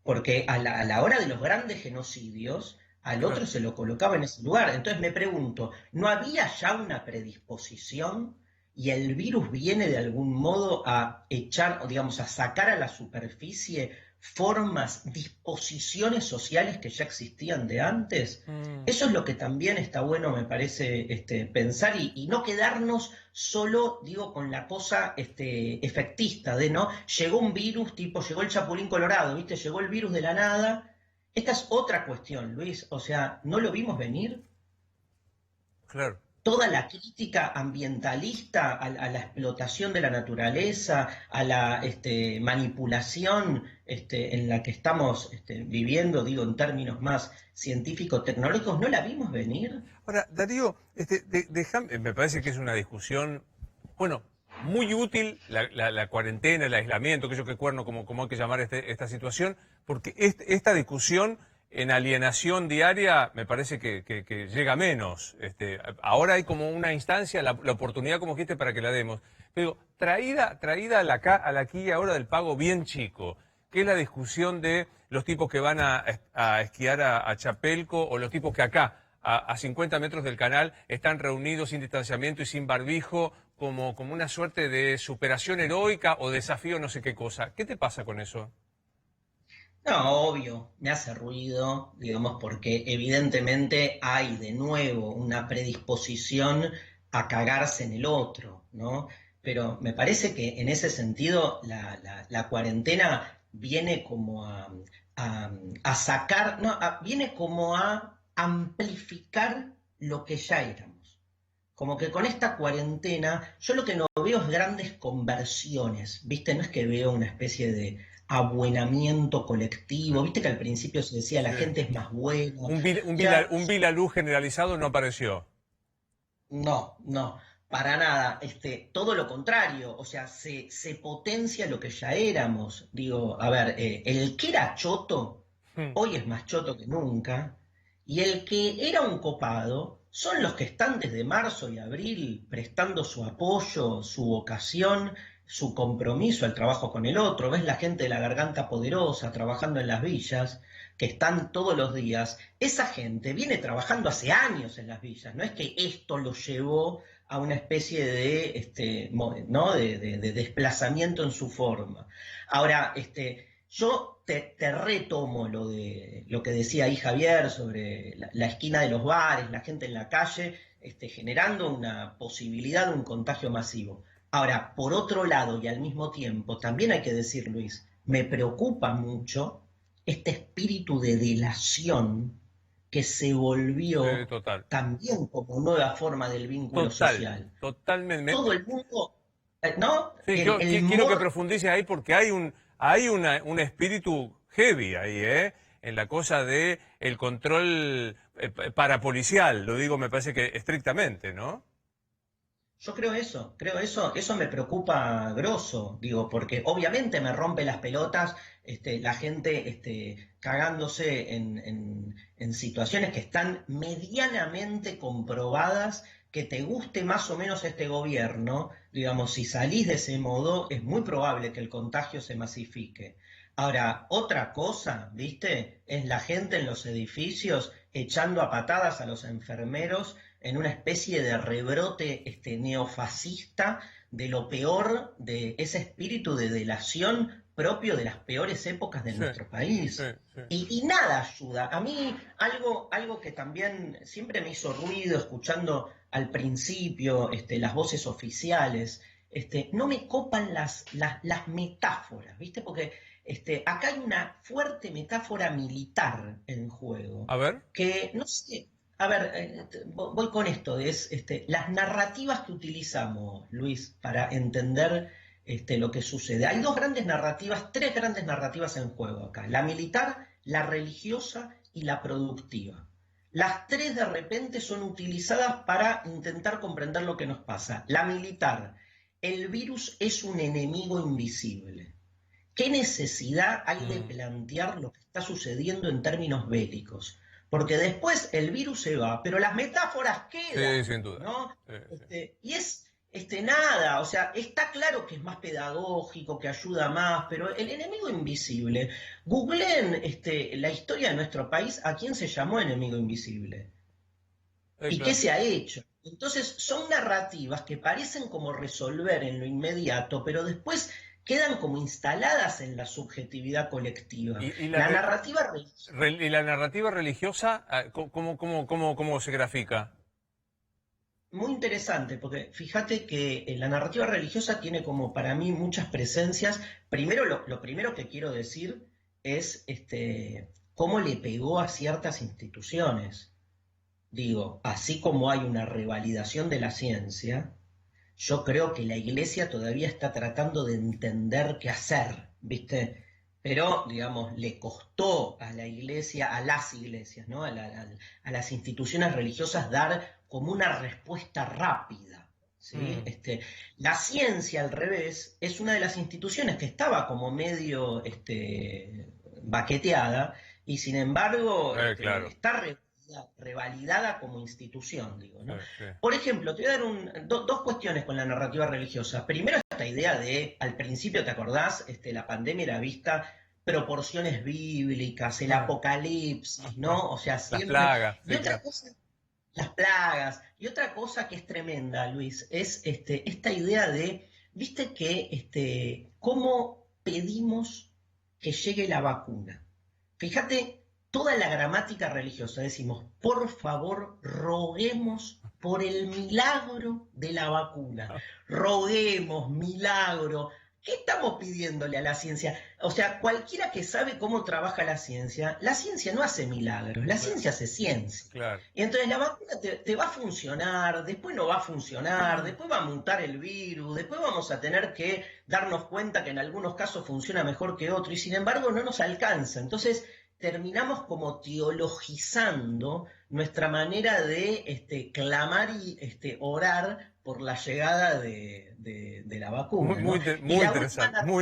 porque a la hora de los grandes genocidios, al otro se lo colocaba en ese lugar. Entonces me pregunto, ¿no había ya una predisposición y el virus viene de algún modo a echar, o digamos, a sacar a la superficie formas, disposiciones sociales que ya existían de antes? Eso es lo que también está bueno, me parece, pensar y no quedarnos solo, digo, con la cosa efectista de, ¿no? Llegó un virus, tipo, llegó el Chapulín Colorado, ¿viste? Llegó el virus de la nada. Esta es otra cuestión, Luis, o sea, ¿no lo vimos venir? Claro. Toda la crítica ambientalista a la explotación de la naturaleza, a la manipulación en la que estamos viviendo, digo, en términos más científico-tecnológicos, ¿no la vimos venir? Ahora, Darío, me parece que es una discusión, bueno, muy útil la cuarentena, el aislamiento, que yo que cuerno, como hay que llamar esta situación, porque esta discusión en alienación diaria me parece que llega menos. Ahora hay como una instancia, la oportunidad, como dijiste, para que la demos. Pero traída a la aquí y ahora del pago bien chico, que es la discusión de los tipos que van a esquiar a Chapelco o los tipos que acá, a 50 metros del canal, están reunidos sin distanciamiento y sin barbijo, como una suerte de superación heroica o desafío no sé qué cosa. ¿Qué te pasa con eso? No, obvio, me hace ruido, digamos, porque evidentemente hay de nuevo una predisposición a cagarse en el otro, ¿no? Pero me parece que en ese sentido la cuarentena viene como a sacar, no, viene como a amplificar lo que ya éramos. Como que con esta cuarentena, yo lo que no veo es grandes conversiones, ¿viste? No es que veo una especie de abuenamiento colectivo, viste que al principio se decía la gente es más buena. Un Vilaluz generalizado no apareció. No, para nada, todo lo contrario, o sea, se potencia lo que ya éramos. Digo, a ver, el que era choto, hoy es más choto que nunca, y el que era un copado son los que están desde marzo y abril prestando su apoyo, su vocación, su compromiso al trabajo con el otro. Ves la gente de la Garganta Poderosa trabajando en las villas, que están todos los días. Esa gente viene trabajando hace años en las villas, no es que esto lo llevó a una especie de, ¿no? de desplazamiento en su forma. Ahora, yo te retomo lo que decía ahí Javier sobre la esquina de los bares, la gente en la calle, generando una posibilidad de un contagio masivo. Ahora, por otro lado y al mismo tiempo, también hay que decir, Luis, me preocupa mucho este espíritu de delación que se volvió también como nueva forma del vínculo social. Totalmente. Todo el mundo, ¿no? Sí, quiero que profundices ahí porque hay un espíritu heavy ahí, en la cosa de el control parapolicial, lo digo me parece que estrictamente, ¿no? Yo creo eso me preocupa grosso, digo, porque obviamente me rompe las pelotas la gente cagándose en situaciones que están medianamente comprobadas, que te guste más o menos este gobierno, digamos, si salís de ese modo, es muy probable que el contagio se masifique. Ahora, otra cosa, ¿viste? Es la gente en los edificios echando a patadas a los enfermeros en una especie de rebrote neofascista de lo peor de ese espíritu de delación propio de las peores épocas de nuestro país. Y nada ayuda. A mí algo que también siempre me hizo ruido escuchando al principio las voces oficiales, no me copan las metáforas, ¿viste? Porque acá hay una fuerte metáfora militar en juego. A ver. Que, no sé, a ver, voy con esto, las narrativas que utilizamos, Luis, para entender lo que sucede. Hay tres grandes narrativas en juego acá, la militar, la religiosa y la productiva. Las tres de repente son utilizadas para intentar comprender lo que nos pasa. La militar, el virus es un enemigo invisible. ¿Qué necesidad hay de plantear lo que está sucediendo en términos bélicos? Porque después el virus se va, pero las metáforas quedan. Sí, sin duda. ¿No? Sí. Y es nada, o sea, está claro que es más pedagógico, que ayuda más, pero el enemigo invisible. Googleen la historia de nuestro país, ¿a quién se llamó enemigo invisible? ¿Y claro. qué se ha hecho? Entonces son narrativas que parecen como resolver en lo inmediato, pero después quedan como instaladas en la subjetividad colectiva. ¿Y la narrativa ¿Y la narrativa religiosa, cómo se grafica? Muy interesante, porque fíjate que la narrativa religiosa tiene como para mí muchas presencias. Primero, lo primero que quiero decir es cómo le pegó a ciertas instituciones. Digo, así como hay una revalidación de la ciencia, yo creo que la Iglesia todavía está tratando de entender qué hacer, ¿viste? Pero, digamos, le costó a la Iglesia, a las iglesias, ¿no? a las instituciones religiosas dar como una respuesta rápida, ¿sí? La ciencia, al revés, es una de las instituciones que estaba como medio baqueteada y, sin embargo, claro. está revalidada como institución, digo, ¿no? Sí. Por ejemplo, te voy a dar dos cuestiones con la narrativa religiosa. Primero, esta idea de, al principio, ¿te acordás? La pandemia era vista proporciones bíblicas, el apocalipsis, ¿no? O sea, siempre... Las plagas. Y otra cosa, las plagas. Y otra cosa que es tremenda, Luis, es esta idea de, viste que, cómo pedimos que llegue la vacuna. Fíjate, toda la gramática religiosa, decimos, por favor, roguemos por el milagro de la vacuna. Roguemos, milagro. ¿Qué estamos pidiéndole a la ciencia? O sea, cualquiera que sabe cómo trabaja la ciencia no hace milagros, la ciencia hace ciencia. Claro. Y entonces la vacuna te va a funcionar, después no va a funcionar, después va a mutar el virus, después vamos a tener que darnos cuenta que en algunos casos funciona mejor que otro y sin embargo no nos alcanza. Entonces terminamos como teologizando nuestra manera de interesante y orar por la llegada de la vacuna. Muy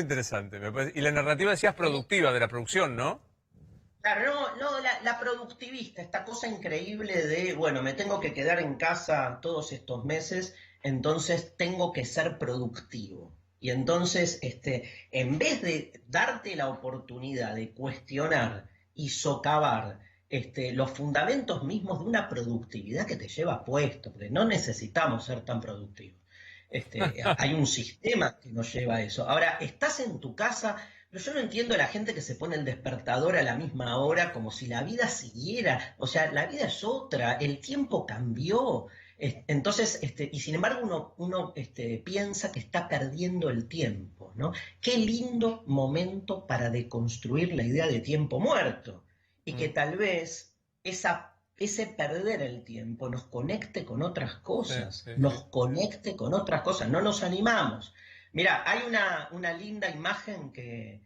interesante. Me parece. Y la narrativa, decías, productiva, de la producción, ¿no? Claro, no, la productivista, esta cosa increíble de, bueno, me tengo que quedar en casa todos estos meses, entonces tengo que ser productivo. Y entonces, en vez de darte la oportunidad de cuestionar y socavar los fundamentos mismos de una productividad que te lleva puesto, porque no necesitamos ser tan productivos. Hay un sistema que nos lleva a eso. Ahora, estás en tu casa, pero yo no entiendo a la gente que se pone el despertador a la misma hora como si la vida siguiera. O sea, la vida es otra, el tiempo cambió. Entonces, y sin embargo uno piensa que está perdiendo el tiempo, ¿no? Qué lindo momento para deconstruir la idea de tiempo muerto. Y que tal vez ese perder el tiempo nos conecte con otras cosas, nos conecte con otras cosas, no nos animamos. Mira, hay una linda imagen que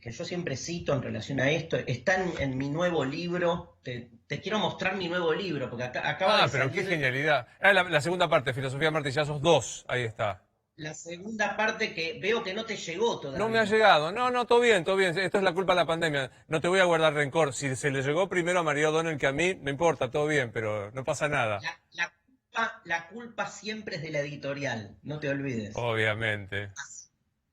yo siempre cito en relación a esto, está en mi nuevo libro, te quiero mostrar mi nuevo libro, porque acaba de pero salir... qué genialidad. La segunda parte, Filosofía Martillazos 2, ahí está. La segunda parte que veo que no te llegó todavía. No me ha llegado. No, todo bien. Esto es la culpa de la pandemia. No te voy a guardar rencor. Si se le llegó primero a María O'Donnell que a mí, no importa, todo bien, pero no pasa nada. La culpa siempre es de la editorial, no te olvides. Obviamente.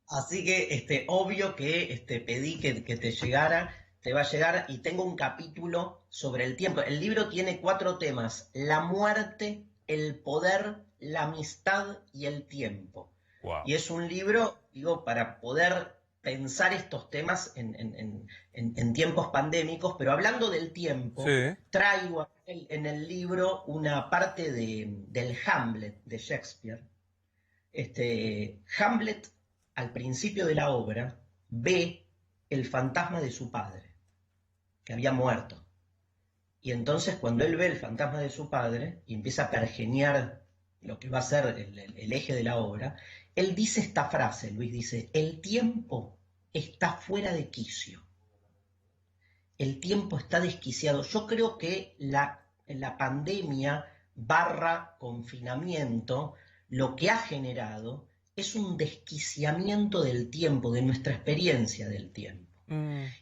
Así que obvio que pedí que te llegara, te va a llegar, y tengo un capítulo sobre el tiempo. El libro tiene 4 temas: la muerte, el poder, la amistad y el tiempo. Wow. Y es un libro, digo, para poder pensar estos temas en tiempos pandémicos, pero hablando del tiempo, traigo en el libro una parte del Hamlet de Shakespeare, Hamlet, al principio de la obra, ve el fantasma de su padre, que había muerto. Y entonces cuando él ve el fantasma de su padre y empieza a pergeñar lo que va a ser el eje de la obra, él dice esta frase, Luis dice, el tiempo está fuera de quicio. El tiempo está desquiciado. Yo creo que la pandemia / confinamiento lo que ha generado es un desquiciamiento del tiempo, de nuestra experiencia del tiempo.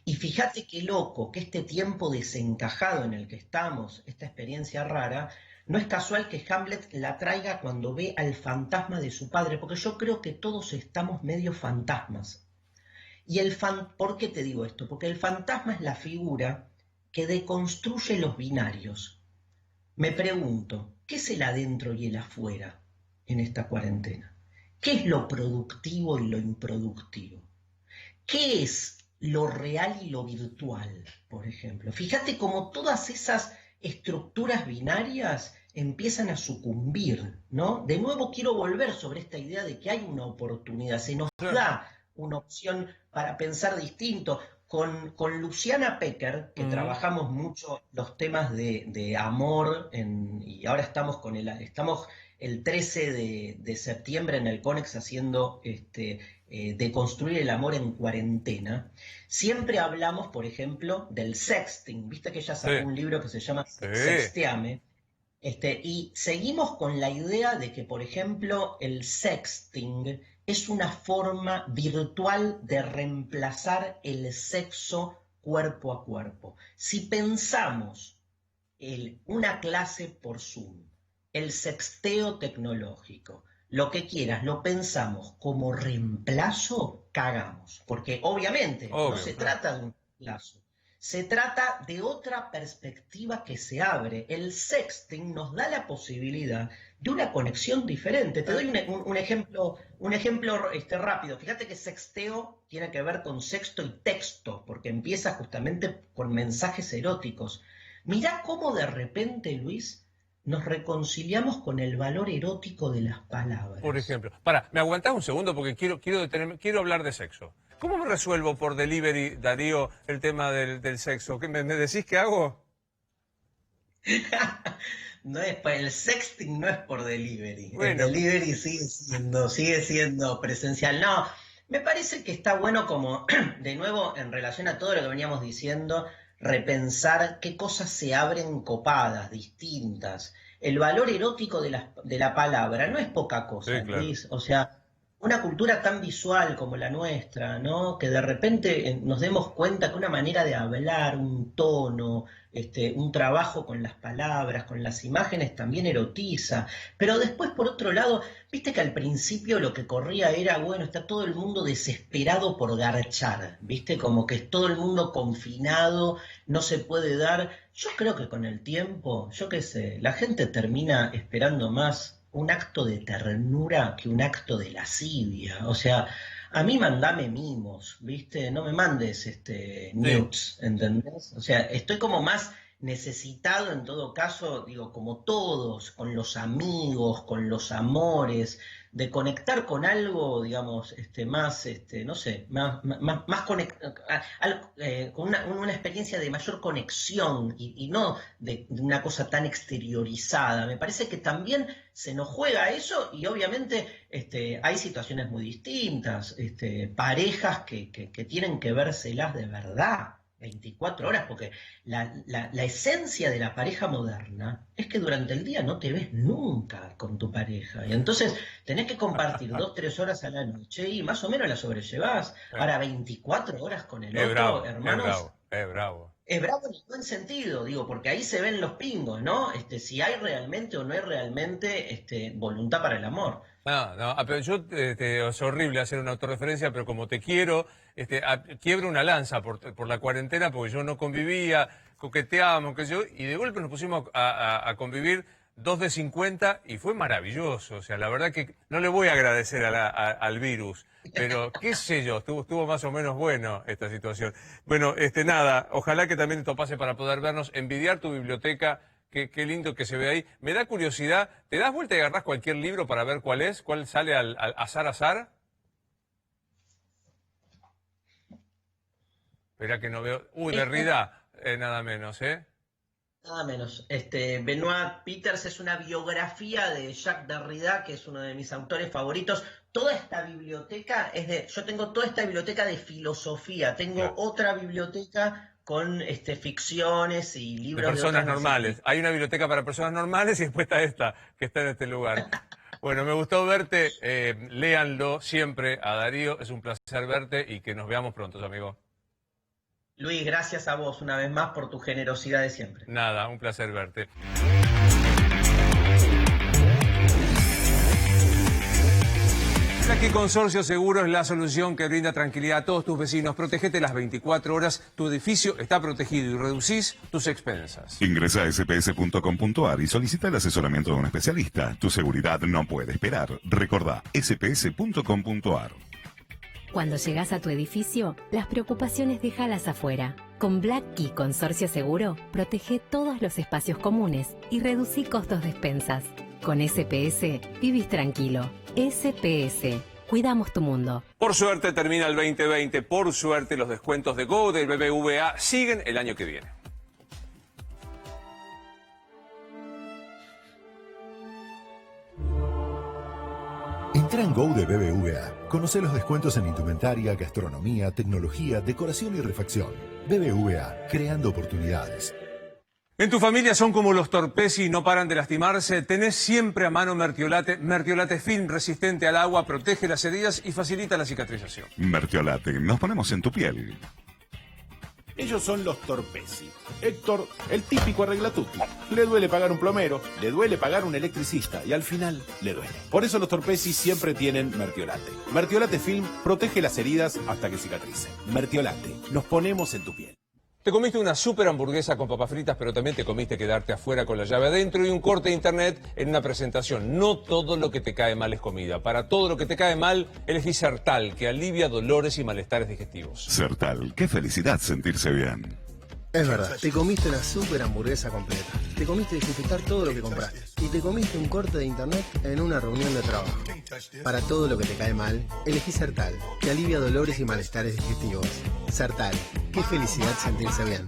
Y fíjate qué loco que este tiempo desencajado en el que estamos, esta experiencia rara, no es casual que Hamlet la traiga cuando ve al fantasma de su padre, porque yo creo que todos estamos medio fantasmas. Y ¿por qué te digo esto? Porque el fantasma es la figura que deconstruye los binarios. Me pregunto, ¿qué es el adentro y el afuera en esta cuarentena? ¿Qué es lo productivo y lo improductivo? ¿Qué es lo real y lo virtual, por ejemplo? Fíjate cómo todas esas estructuras binarias empiezan a sucumbir, ¿no? De nuevo quiero volver sobre esta idea de que hay una oportunidad, se nos da una opción para pensar distinto. Con Luciana Pecker, que trabajamos mucho los temas de amor, y ahora estamos el 13 de septiembre en el CONEX haciendo de construir el amor en cuarentena. Siempre hablamos, por ejemplo, del sexting. Viste que ella sacó un libro que se llama Sexteame. Y seguimos con la idea de que, por ejemplo, el sexting es una forma virtual de reemplazar el sexo cuerpo a cuerpo. Si pensamos una clase por Zoom, el sexteo tecnológico, lo que quieras, lo pensamos como reemplazo, cagamos. Porque obviamente no se trata de un reemplazo, se trata de otra perspectiva que se abre. El sexting nos da la posibilidad de una conexión diferente. Te doy un ejemplo rápido. Fíjate que sexteo tiene que ver con sexto y texto, porque empieza justamente con mensajes eróticos. Mirá cómo de repente, Luis, nos reconciliamos con el valor erótico de las palabras. Por ejemplo, ¿me aguantás un segundo? Porque quiero hablar de sexo. ¿Cómo me resuelvo por delivery, Darío, el tema del sexo? ¿Me decís qué hago? El sexting no es por delivery. Bueno. El delivery sigue siendo presencial. No, me parece que está bueno como, de nuevo, en relación a todo lo que veníamos diciendo, repensar qué cosas se abren copadas, distintas. El valor erótico de la palabra no es poca cosa, sí, claro. Luis. O sea, una cultura tan visual como la nuestra, ¿no? Que de repente nos demos cuenta que una manera de hablar, un tono, un trabajo con las palabras, con las imágenes también erotiza. Pero después, por otro lado, viste que al principio lo que corría era, bueno, está todo el mundo desesperado por garchar, viste, como que es todo el mundo confinado, no se puede dar. Yo creo que con el tiempo, yo qué sé, la gente termina esperando más un acto de ternura que un acto de lascivia. O sea, a mí mandame mimos, ¿viste? No me mandes nudes, ¿entendés? O sea, estoy como más necesitado en todo caso, digo, como todos, con los amigos, con los amores, de conectar con algo, digamos, más, no sé, más conectado, con una experiencia de mayor conexión y no de una cosa tan exteriorizada. Me parece que también se nos juega eso y obviamente hay situaciones muy distintas, parejas que tienen que vérselas de verdad. 24 horas, porque la esencia de la pareja moderna es que durante el día no te ves nunca con tu pareja. Y entonces tenés que compartir 2-3 horas a la noche y más o menos la sobrellevás. Ahora 24 horas con el otro, hermanos. Es bravo. Es bravo en el buen sentido, digo, porque ahí se ven los pingos, ¿no? Si hay realmente o no hay realmente voluntad para el amor. No, pero yo, es horrible hacer una autorreferencia, pero como te quiero, quiebro una lanza por la cuarentena, porque yo no convivía, coqueteábamos, y de golpe nos pusimos a convivir 2 de 50 y fue maravilloso. O sea, la verdad que no le voy a agradecer al virus, pero qué sé yo, estuvo más o menos bueno esta situación. Bueno, nada, ojalá que también esto pase para poder vernos, envidiar tu biblioteca, Qué lindo que se ve ahí. Me da curiosidad, ¿te das vuelta y agarrás cualquier libro para ver cuál es? ¿Cuál sale al azar? Espera que no veo. Derrida, nada menos, ¿eh? Nada menos. Benoit Peeters es una biografía de Jacques Derrida, que es uno de mis autores favoritos. Toda esta biblioteca yo tengo toda esta biblioteca de filosofía. Tengo otra biblioteca con ficciones y libros de personas normales. Hay una biblioteca para personas normales y después está esta, que está en este lugar. Bueno, me gustó verte. Léanlo siempre a Darío. Es un placer verte y que nos veamos pronto, amigo. Luis, gracias a vos una vez más por tu generosidad de siempre. Nada, un placer verte. Aquí Consorcio Seguro es la solución que brinda tranquilidad a todos tus vecinos. Protegete las 24 horas. Tu edificio está protegido y reducís tus expensas. Ingresa a sps.com.ar y solicita el asesoramiento de un especialista. Tu seguridad no puede esperar. Recordá, sps.com.ar. Cuando llegas a tu edificio, las preocupaciones déjalas afuera. Con Black Key Consorcio Seguro, protege todos los espacios comunes y reducí costos de expensas. Con SPS, vivís tranquilo. SPS, cuidamos tu mundo. Por suerte termina el 2020. Por suerte los descuentos de Go del BBVA siguen el año que viene. Entra en Go de BBVA. Conoce los descuentos en indumentaria, gastronomía, tecnología, decoración y refacción. BBVA, creando oportunidades. En tu familia son como los Torpesi y no paran de lastimarse. Tenés siempre a mano Mertiolate. Mertiolate Film, resistente al agua, protege las heridas y facilita la cicatrización. Mertiolate, nos ponemos en tu piel. Ellos son los Torpesi. Héctor, el típico arreglatuti. Le duele pagar un plomero, le duele pagar un electricista y al final le duele. Por eso los Torpesi siempre tienen Mertiolate. Mertiolate Film protege las heridas hasta que cicatricen. Mertiolate, nos ponemos en tu piel. Te comiste una super hamburguesa con papas fritas, pero también te comiste quedarte afuera con la llave adentro y un corte de internet en una presentación. No todo lo que te cae mal es comida. Para todo lo que te cae mal, elegí Sertal, que alivia dolores y malestares digestivos. Sertal, qué felicidad sentirse bien. Es verdad, te comiste una super hamburguesa completa. Te comiste desinfectar todo lo que compraste. Y te comiste un corte de internet en una reunión de trabajo. Para todo lo que te cae mal, elegí Sertal, que alivia dolores y malestares digestivos. Sertal, qué felicidad sentirse bien.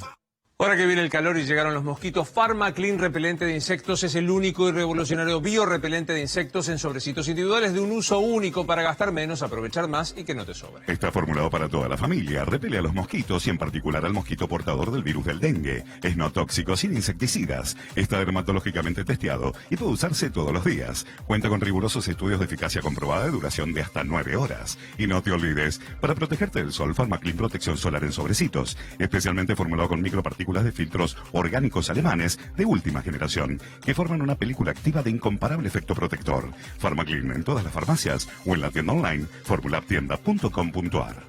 Ahora que viene el calor y llegaron los mosquitos, PharmaClean repelente de insectos es el único y revolucionario biorrepelente de insectos en sobrecitos individuales de un uso único para gastar menos, aprovechar más y que no te sobre. Está formulado para toda la familia, repele a los mosquitos y en particular al mosquito portador del virus del dengue. Es no tóxico, sin insecticidas. Está dermatológicamente testeado y puede usarse todos los días. Cuenta con rigurosos estudios de eficacia comprobada de duración de hasta 9 horas. Y no te olvides, para protegerte del sol, PharmaClean Protección Solar en sobrecitos, especialmente formulado con micropartículas de filtros orgánicos alemanes de última generación, que forman una película activa de incomparable efecto protector. PharmaClean en todas las farmacias o en la tienda online formulabtienda.com.ar.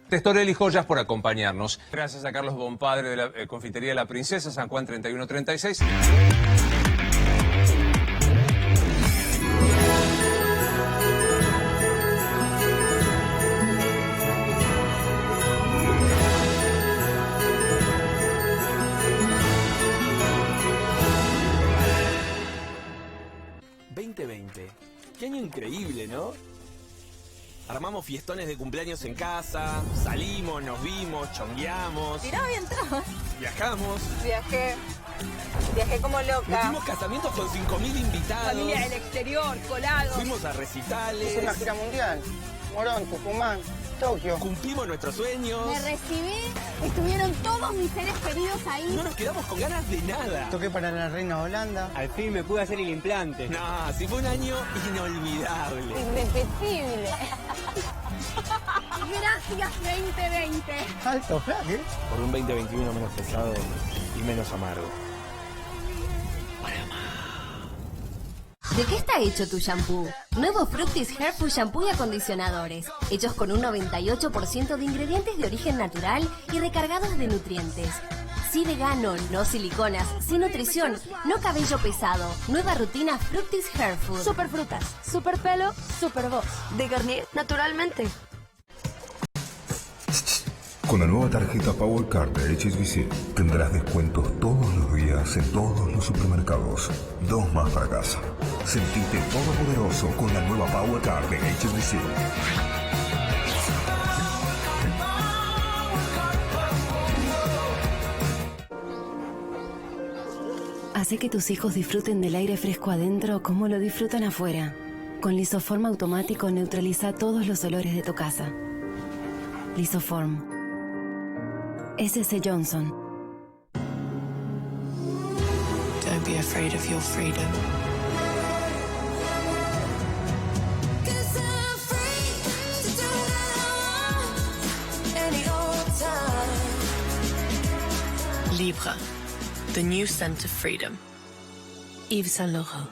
Testorelli Joyas por acompañarnos. Gracias a Carlos Bompadre de la Confitería La Princesa, San Juan 3136. Qué año increíble, ¿no? Armamos fiestones de cumpleaños en casa, salimos, nos vimos, chongueamos. Tirá bien atrás. Viajamos. Viajé como loca. Metimos casamientos con 5.000 invitados. Familia del exterior, colados. Fuimos a recitales. Es una gira mundial. Morón, Tucumán, Tokio. Cumplimos nuestros sueños. Me recibí, estuvieron todos mis seres queridos ahí. No nos quedamos con ganas de nada. Toqué para la reina Holanda. Al fin me pude hacer el implante. No, sí fue un año inolvidable. Indescriptible. Gracias 2020. Alto flag, ¿eh? Por un 2021 menos pesado y menos amargo. ¿De qué está hecho tu shampoo? Nuevo Fructis Hairful Shampoo y acondicionadores, hechos con un 98% de ingredientes de origen natural y recargados de nutrientes. Sí vegano, no siliconas, sin nutrición, no cabello pesado. Nueva rutina Fructis Hairful. Super frutas, super pelo, super voz. De Garnier, naturalmente. Con la nueva tarjeta Power Card de HSBC tendrás descuentos todos los días en todos los supermercados. 2 más para casa. Sentite todopoderoso con la nueva Power Card de HSBC. Hace que tus hijos disfruten del aire fresco adentro como lo disfrutan afuera. Con Lisoform automático neutraliza todos los olores de tu casa. Lisoform. SC Johnson. Don't be afraid of your freedom. Libre. The new scent of freedom. Yves Saint Laurent.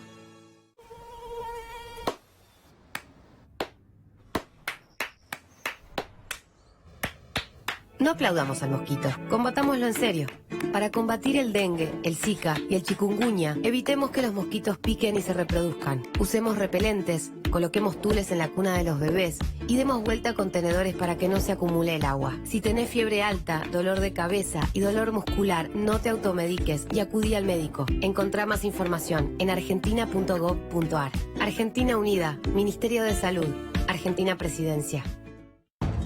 No aplaudamos al mosquito, combatámoslo en serio. Para combatir el dengue, el zika y el chikungunya, evitemos que los mosquitos piquen y se reproduzcan. Usemos repelentes, coloquemos tules en la cuna de los bebés y demos vuelta a contenedores para que no se acumule el agua. Si tenés fiebre alta, dolor de cabeza y dolor muscular, no te automediques y acudí al médico. Encontrá más información en argentina.gov.ar. Argentina Unida, Ministerio de Salud, Argentina Presidencia.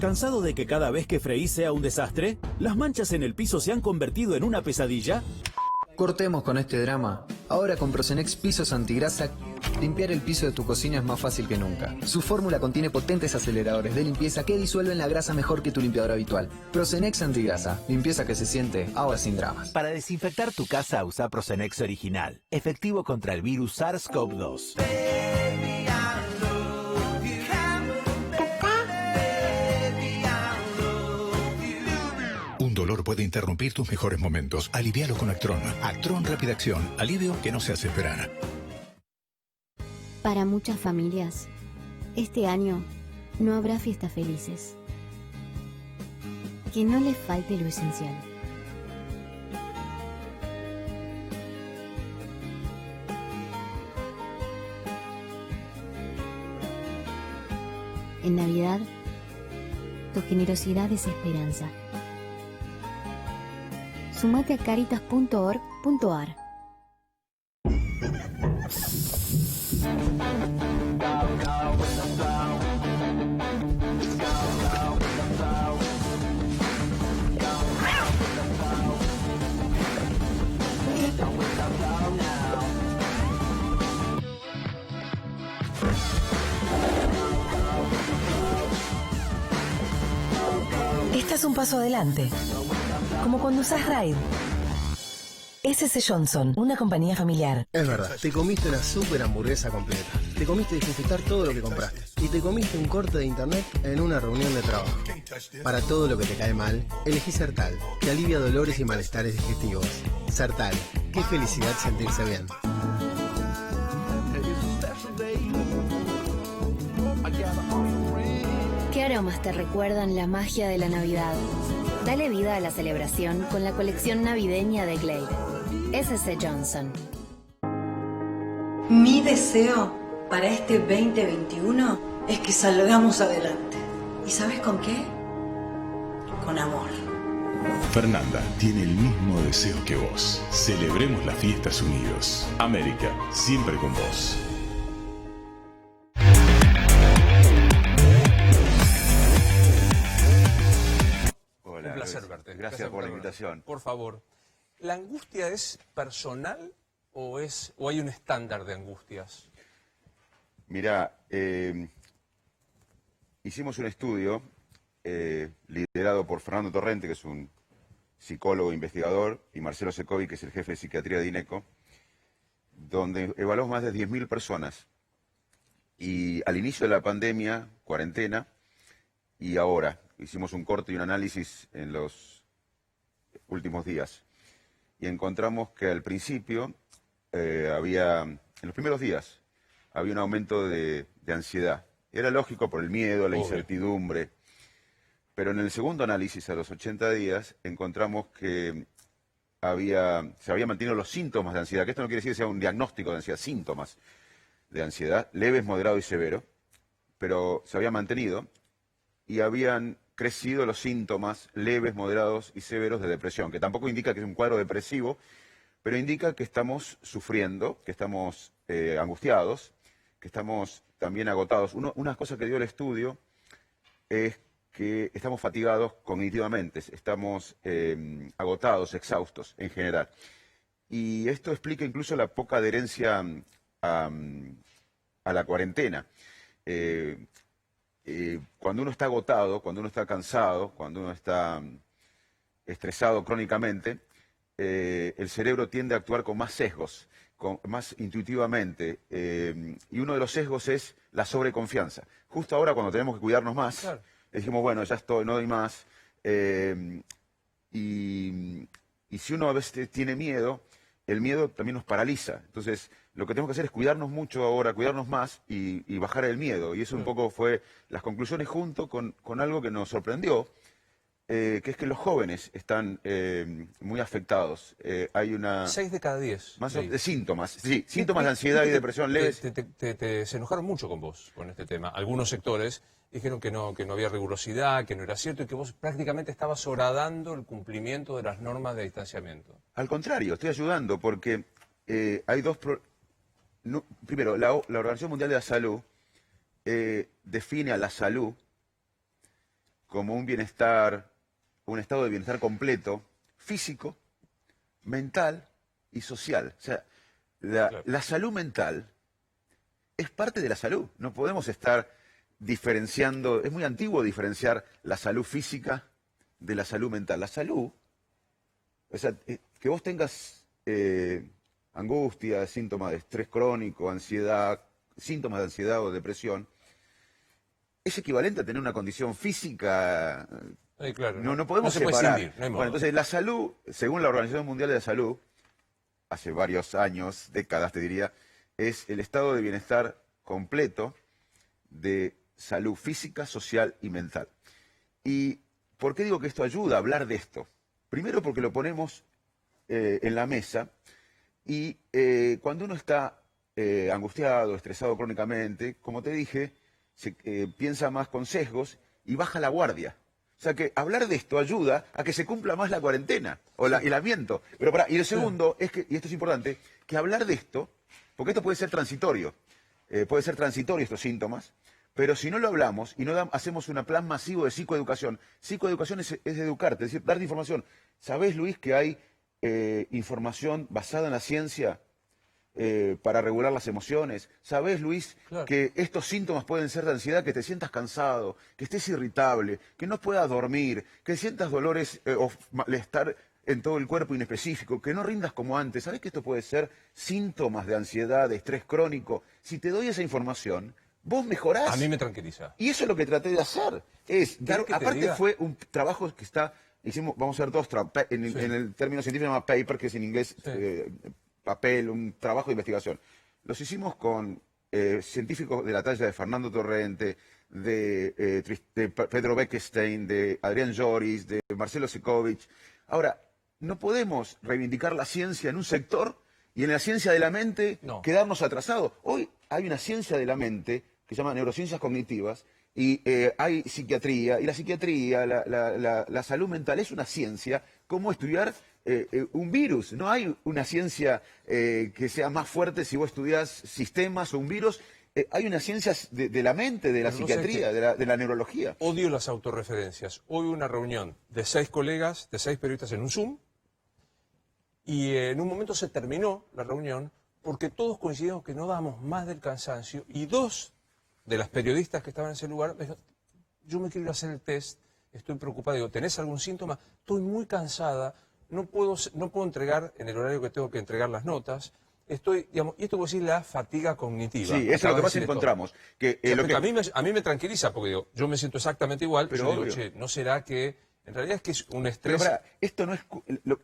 ¿Cansado de que cada vez que freís sea un desastre? ¿Las manchas en el piso se han convertido en una pesadilla? Cortemos con este drama. Ahora con Procenex Pisos Antigrasa, limpiar el piso de tu cocina es más fácil que nunca. Su fórmula contiene potentes aceleradores de limpieza que disuelven la grasa mejor que tu limpiador habitual. Procenex Antigrasa, limpieza que se siente, ahora sin dramas. Para desinfectar tu casa usa Procenex original, efectivo contra el virus SARS-CoV-2. Un dolor puede interrumpir tus mejores momentos. Alivialo con Actron. Actron Rápida Acción. Alivio que no se hace esperar. Para muchas familias, este año no habrá fiestas felices. Que no les falte lo esencial. En Navidad, tu generosidad es esperanza. Sumate a caritas.org.ar. Estás un paso adelante. Como cuando usás Raid. SC Johnson, una compañía familiar. Es verdad, te comiste una super hamburguesa completa. Te comiste desinfectar todo lo que compraste. Y te comiste un corte de internet en una reunión de trabajo. Para todo lo que te cae mal, elegí Sertal, que alivia dolores y malestares digestivos. Sertal, qué felicidad sentirse bien. ¿Qué aromas te recuerdan la magia de la Navidad? Dale vida a la celebración con la colección navideña de Glade. SC Johnson. Mi deseo para este 2021 es que salgamos adelante. ¿Y sabes con qué? Con amor. Fernanda tiene el mismo deseo que vos. Celebremos las fiestas unidos. América, siempre con vos. Un placer verte. Gracias por la invitación. Por favor, ¿la angustia es personal o hay un estándar de angustias? Mirá, hicimos un estudio liderado por Fernando Torrente, que es un psicólogo investigador, y Marcelo Secovi, que es el jefe de psiquiatría de INECO, donde evaluamos más de 10.000 personas. Y al inicio de la pandemia, cuarentena, y ahora hicimos un corte y un análisis en los últimos días. Y encontramos que al principio en los primeros días, había un aumento de ansiedad. Era lógico por el miedo, la incertidumbre. Pero en el segundo análisis, a los 80 días, encontramos que se habían mantenido los síntomas de ansiedad, que esto no quiere decir que sea un diagnóstico de ansiedad, síntomas de ansiedad, leves, moderado y severo, pero se habían mantenido y habían crecido los síntomas leves, moderados y severos de depresión, que tampoco indica que es un cuadro depresivo, pero indica que estamos sufriendo, que estamos angustiados, que estamos también agotados. Una cosa que dio el estudio es que estamos fatigados cognitivamente, estamos agotados, exhaustos en general. Y esto explica incluso la poca adherencia a la cuarentena. Cuando uno está agotado, cuando uno está cansado, cuando uno está estresado crónicamente, el cerebro tiende a actuar con más sesgos, más intuitivamente. Y uno de los sesgos es la sobreconfianza. Justo ahora, cuando tenemos que cuidarnos más, claro, dijimos, bueno, ya estoy, no doy más. Y si uno a veces tiene miedo, el miedo también nos paraliza. Entonces, lo que tenemos que hacer es cuidarnos mucho ahora, cuidarnos más y bajar el miedo. Y eso un poco fue las conclusiones junto con algo que nos sorprendió, que es que los jóvenes están muy afectados. Hay una... 6 de cada 10. Más de síntomas, sí, síntomas de ansiedad y depresión leves. Se enojaron mucho con vos, con este tema. Algunos sectores dijeron que no había rigurosidad, que no era cierto y que vos prácticamente estabas horadando el cumplimiento de las normas de distanciamiento. Al contrario, estoy ayudando porque hay dos... Primero, la Organización Mundial de la Salud define a la salud como un bienestar, un estado de bienestar completo, físico, mental y social. O sea, la salud mental es parte de la salud. No podemos estar diferenciando, es muy antiguo diferenciar la salud física de la salud mental. La salud, o sea, que vos tengas angustia, síntomas de estrés crónico, ansiedad, síntomas de ansiedad o depresión, es equivalente a tener una condición física. Claro, no podemos separar. No hay modo. Bueno, entonces la salud, según la Organización Mundial de la Salud, hace varios años, décadas te diría, es el estado de bienestar completo de salud física, social y mental. ¿Y por qué digo que esto ayuda a hablar de esto? Primero porque lo ponemos en la mesa y cuando uno está angustiado, estresado crónicamente, como te dije, se piensa más con sesgos y baja la guardia. O sea que hablar de esto ayuda a que se cumpla más la cuarentena o el aislamiento. Pero y lo segundo es que, y esto es importante, que hablar de esto, porque esto puede ser transitorio estos síntomas, pero si no lo hablamos y no hacemos un plan masivo de psicoeducación es educarte, es decir, darte información. ¿Sabés, Luis, que hay información basada en la ciencia para regular las emociones? ¿Sabés, Luis, que estos síntomas pueden ser de ansiedad, que te sientas cansado, que estés irritable, que no puedas dormir, que sientas dolores o malestar en todo el cuerpo inespecífico, que no rindas como antes? ¿Sabés que esto puede ser síntomas de ansiedad, de estrés crónico? Si te doy esa información, vos mejorás. A mí me tranquiliza. Y eso es lo que traté de hacer. Aparte fue un trabajo que hicimos, vamos a ver todos, en el término científico se llama paper, que es en inglés papel, un trabajo de investigación. Los hicimos con científicos de la talla de Fernando Torrente, de Pedro Beckstein, de Adrián Lloris, de Marcelo Sekovich. Ahora, no podemos reivindicar la ciencia en un sector y en la ciencia de la mente quedarnos atrasados. Hoy hay una ciencia de la mente que se llama neurociencias cognitivas y hay psiquiatría, y la psiquiatría, la salud mental es una ciencia como estudiar un virus. No hay una ciencia que sea más fuerte si vos estudias sistemas o un virus. Hay una ciencia de la mente, de la psiquiatría, de la neurología. Odio las autorreferencias. Hoy hubo una reunión de 6 colegas, de 6 periodistas en un Zoom, y en un momento se terminó la reunión porque todos coincidimos que no dábamos más del cansancio, y 2 de las periodistas que estaban en ese lugar me dijeron: yo me quiero ir a hacer el test, estoy preocupada. Digo, ¿tenés algún síntoma? Estoy muy cansada, no puedo entregar en el horario que tengo que entregar las notas. Estoy, digamos, y esto puede decir la fatiga cognitiva. Sí, eso es lo que más encontramos. A mí me tranquiliza, porque digo, yo me siento exactamente igual, pero digo, che, ¿no será que en realidad es que es un estrés? Pero esto no es,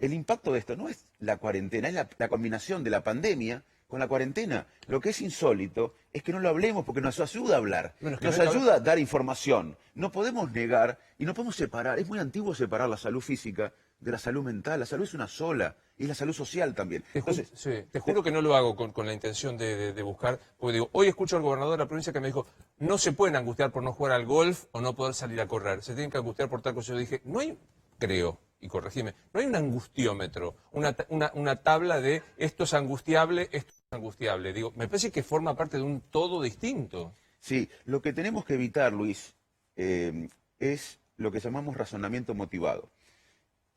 el impacto de esto no es la cuarentena, es la combinación de la pandemia con la cuarentena. Lo que es insólito es que no lo hablemos porque nos ayuda a hablar, nos ayuda a dar información. No podemos negar y no podemos separar. Es muy antiguo separar la salud física de la salud mental. La salud es una sola, y la salud social también. Entonces, te juro que no lo hago con la intención de buscar, porque digo, hoy escucho al gobernador de la provincia que me dijo, no se pueden angustiar por no jugar al golf o no poder salir a correr, se tienen que angustiar por tal cosa. Yo dije, no hay, creo, y corregime, no hay un angustiómetro, una tabla de esto es angustiable, esto es angustiable. Digo, me parece que forma parte de un todo distinto. Sí, lo que tenemos que evitar, Luis, es lo que llamamos razonamiento motivado.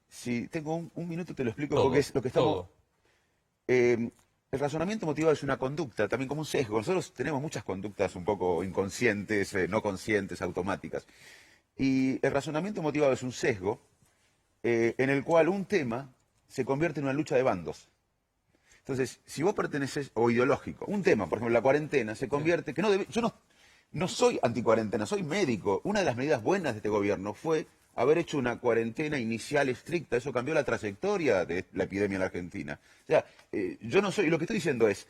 Si tengo un minuto te lo explico Todo, porque es lo que estamos... todo. El razonamiento motivado es una conducta, también como un sesgo. Nosotros tenemos muchas conductas un poco inconscientes, no conscientes, automáticas. Y el razonamiento motivado es un sesgo en el cual un tema se convierte en una lucha de bandos. Entonces, si vos perteneces, o ideológico, un tema, por ejemplo, la cuarentena, se convierte, que no debe, yo no soy anticuarentena, soy médico. Una de las medidas buenas de este gobierno fue haber hecho una cuarentena inicial estricta. Eso cambió la trayectoria de la epidemia en la Argentina. O sea, yo no soy, lo que estoy diciendo es,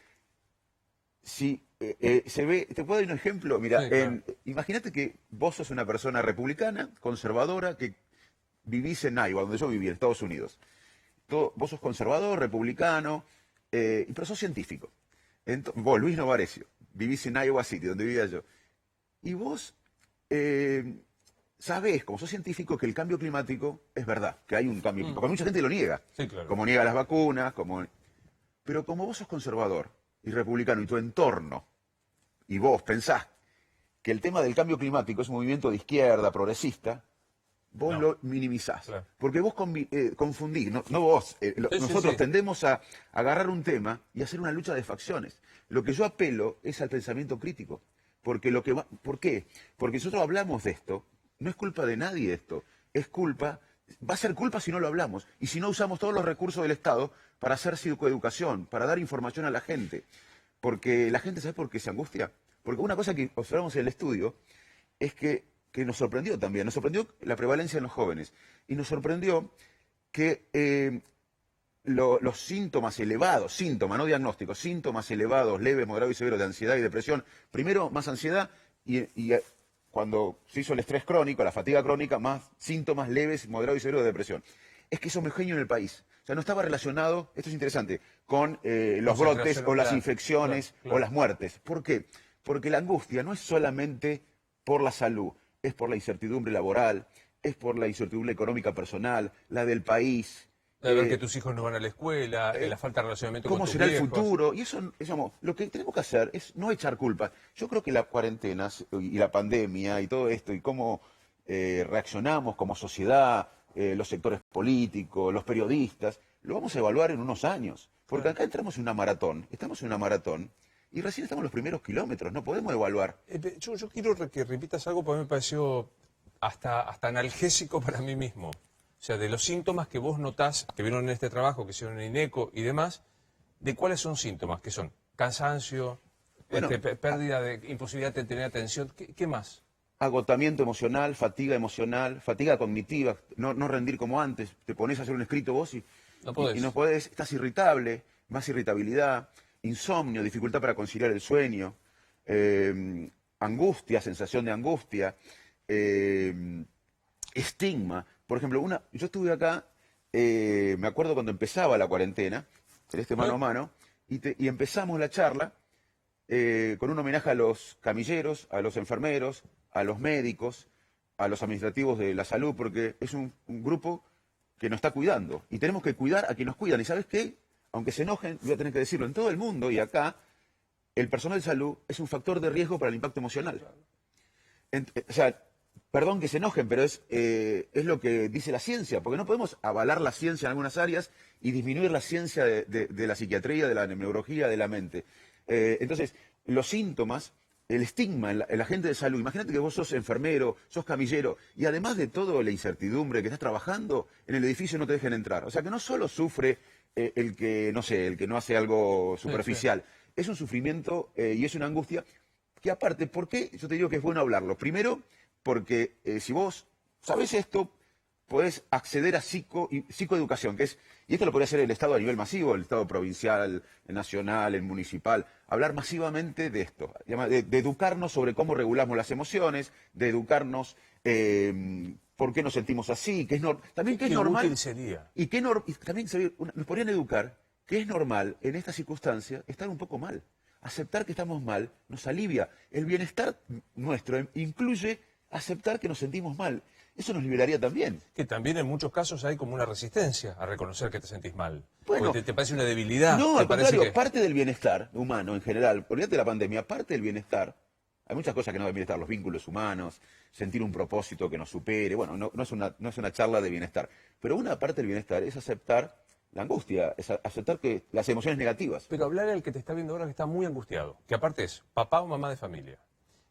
si se ve, te puedo dar un ejemplo, mira, Sí, claro. Imagínate que vos sos una persona republicana, conservadora, que vivís en Iowa, donde yo viví, en Estados Unidos. Vos sos conservador, republicano, pero sos científico. Vos, Luis Novarecio, vivís en Iowa City, donde vivía yo. Y vos sabés, como sos científico, que el cambio climático es verdad, que hay un cambio climático. Porque mucha gente lo niega. Sí, claro. Como niega las vacunas, pero como vos sos conservador y republicano y tu entorno, y vos pensás que el tema del cambio climático es un movimiento de izquierda, progresista, vos lo minimizás. Claro. Porque vos confundís, no vos, nosotros sí. tendemos a agarrar un tema y hacer una lucha de facciones. Lo que yo apelo es al pensamiento crítico. Porque ¿por qué? Porque nosotros hablamos de esto, no es culpa de nadie esto, va a ser culpa si no lo hablamos y si no usamos todos los recursos del Estado para hacer psicoeducación, para dar información a la gente. Porque la gente, ¿sabe por qué se angustia? Porque una cosa que observamos en el estudio es que nos sorprendió también, nos sorprendió la prevalencia en los jóvenes y nos sorprendió que los síntomas elevados, no diagnósticos, síntomas elevados, leves, moderados y severos de ansiedad y depresión, primero más ansiedad y cuando se hizo el estrés crónico, la fatiga crónica, más síntomas leves, moderados y severos de depresión. Es que es homogéneo en el país. O sea, no estaba relacionado, esto es interesante, con los brotes o las infecciones o las muertes. ¿Por qué? Porque la angustia no es solamente por la salud, es por la incertidumbre laboral, es por la incertidumbre económica personal, la del país. De ver que tus hijos no van a la escuela, la falta de relacionamiento con ¿Cómo tus será el viejos. futuro? Y eso, lo que tenemos que hacer es no echar culpa. Yo creo que la cuarentena y la pandemia y todo esto y cómo reaccionamos como sociedad, los sectores políticos, los periodistas, lo vamos a evaluar en unos años. Porque acá estamos en una maratón y recién estamos en los primeros kilómetros, no podemos evaluar. Yo quiero que repitas algo porque me pareció hasta analgésico para mí mismo. O sea, de los síntomas que vos notás, que vieron en este trabajo, que hicieron en INECO y demás, ¿de cuáles son síntomas? ¿Qué son? Cansancio, pérdida de imposibilidad de tener atención, ¿qué más? Agotamiento emocional, fatiga cognitiva, no rendir como antes. Te pones a hacer un escrito vos y no podés, estás irritable, más irritabilidad, insomnio, dificultad para conciliar el sueño, angustia, sensación de angustia, estigma. Por ejemplo, yo estuve acá, me acuerdo cuando empezaba la cuarentena, mano a mano, y empezamos la charla con un homenaje a los camilleros, a los enfermeros, a los médicos, a los administrativos de la salud, porque es un grupo que nos está cuidando. Y tenemos que cuidar a quienes nos cuidan. ¿Y sabes qué? Aunque se enojen, voy a tener que decirlo, en todo el mundo y acá, el personal de salud es un factor de riesgo para el impacto emocional. O sea, perdón que se enojen, pero es lo que dice la ciencia, porque no podemos avalar la ciencia en algunas áreas y disminuir la ciencia de la psiquiatría, de la neurología, de la mente. Entonces, los síntomas, el estigma en la gente de salud, imagínate que vos sos enfermero, sos camillero, y además de todo la incertidumbre que estás trabajando, en el edificio no te dejen entrar. O sea, que no solo sufre el que no hace algo superficial, es un sufrimiento y es una angustia que aparte, ¿por qué? Yo te digo que es bueno hablarlo. Primero, porque si vos sabés esto, podés acceder a psicoeducación, y esto lo podría hacer el Estado a nivel masivo, el Estado provincial, el nacional, el municipal, hablar masivamente de esto, de educarnos sobre cómo regulamos las emociones, de educarnos por qué nos sentimos así, que es también que es Qué normal. útil sería. Y también nos podrían educar que es normal en esta circunstancia estar un poco mal. Aceptar que estamos mal nos alivia. El bienestar nuestro incluye aceptar que nos sentimos mal. Eso nos liberaría también. Que también en muchos casos hay como una resistencia a reconocer que te sentís mal. Bueno, porque te parece una debilidad. No, te al parece contrario, que... parte del bienestar humano en general, olvídate de la pandemia, parte del bienestar, hay muchas cosas que no deben bienestar, los vínculos humanos, sentir un propósito que nos supere, bueno, no es una charla de bienestar, pero una parte del bienestar es aceptar la angustia, es aceptar que las emociones negativas. Pero hablar al que te está viendo ahora que está muy angustiado, que aparte es papá o mamá de familia,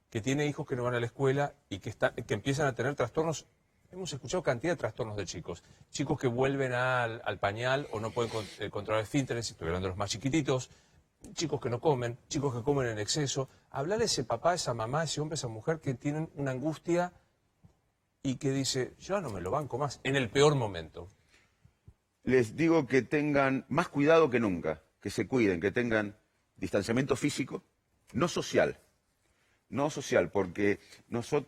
que tiene hijos que no van a la escuela y que empiezan a tener trastornos. Hemos escuchado cantidad de trastornos de chicos. Chicos que vuelven al pañal o no pueden controlar esfínteres, estoy hablando de los más chiquititos. Chicos que no comen, chicos que comen en exceso. Hablar a ese papá, esa mamá, ese hombre, esa mujer que tienen una angustia y que dice, yo no me lo banco más, en el peor momento. Les digo que tengan más cuidado que nunca, que se cuiden, que tengan distanciamiento físico, no social. No social, porque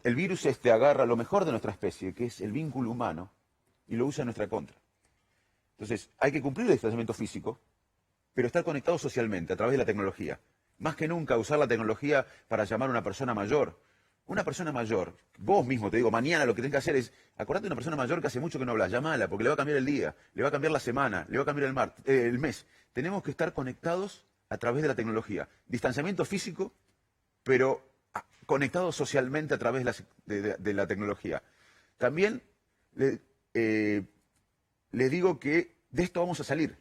el virus agarra lo mejor de nuestra especie, que es el vínculo humano, y lo usa en nuestra contra. Entonces, hay que cumplir el distanciamiento físico, pero estar conectados socialmente a través de la tecnología. Más que nunca usar la tecnología para llamar a una persona mayor. Una persona mayor, vos mismo te digo, mañana lo que tenés que hacer es, acordate de una persona mayor que hace mucho que no hablas, llamala, porque le va a cambiar el día, le va a cambiar la semana, le va a cambiar el mes. Tenemos que estar conectados a través de la tecnología. Distanciamiento físico, pero conectados socialmente a través de la tecnología. También les digo que de esto vamos a salir.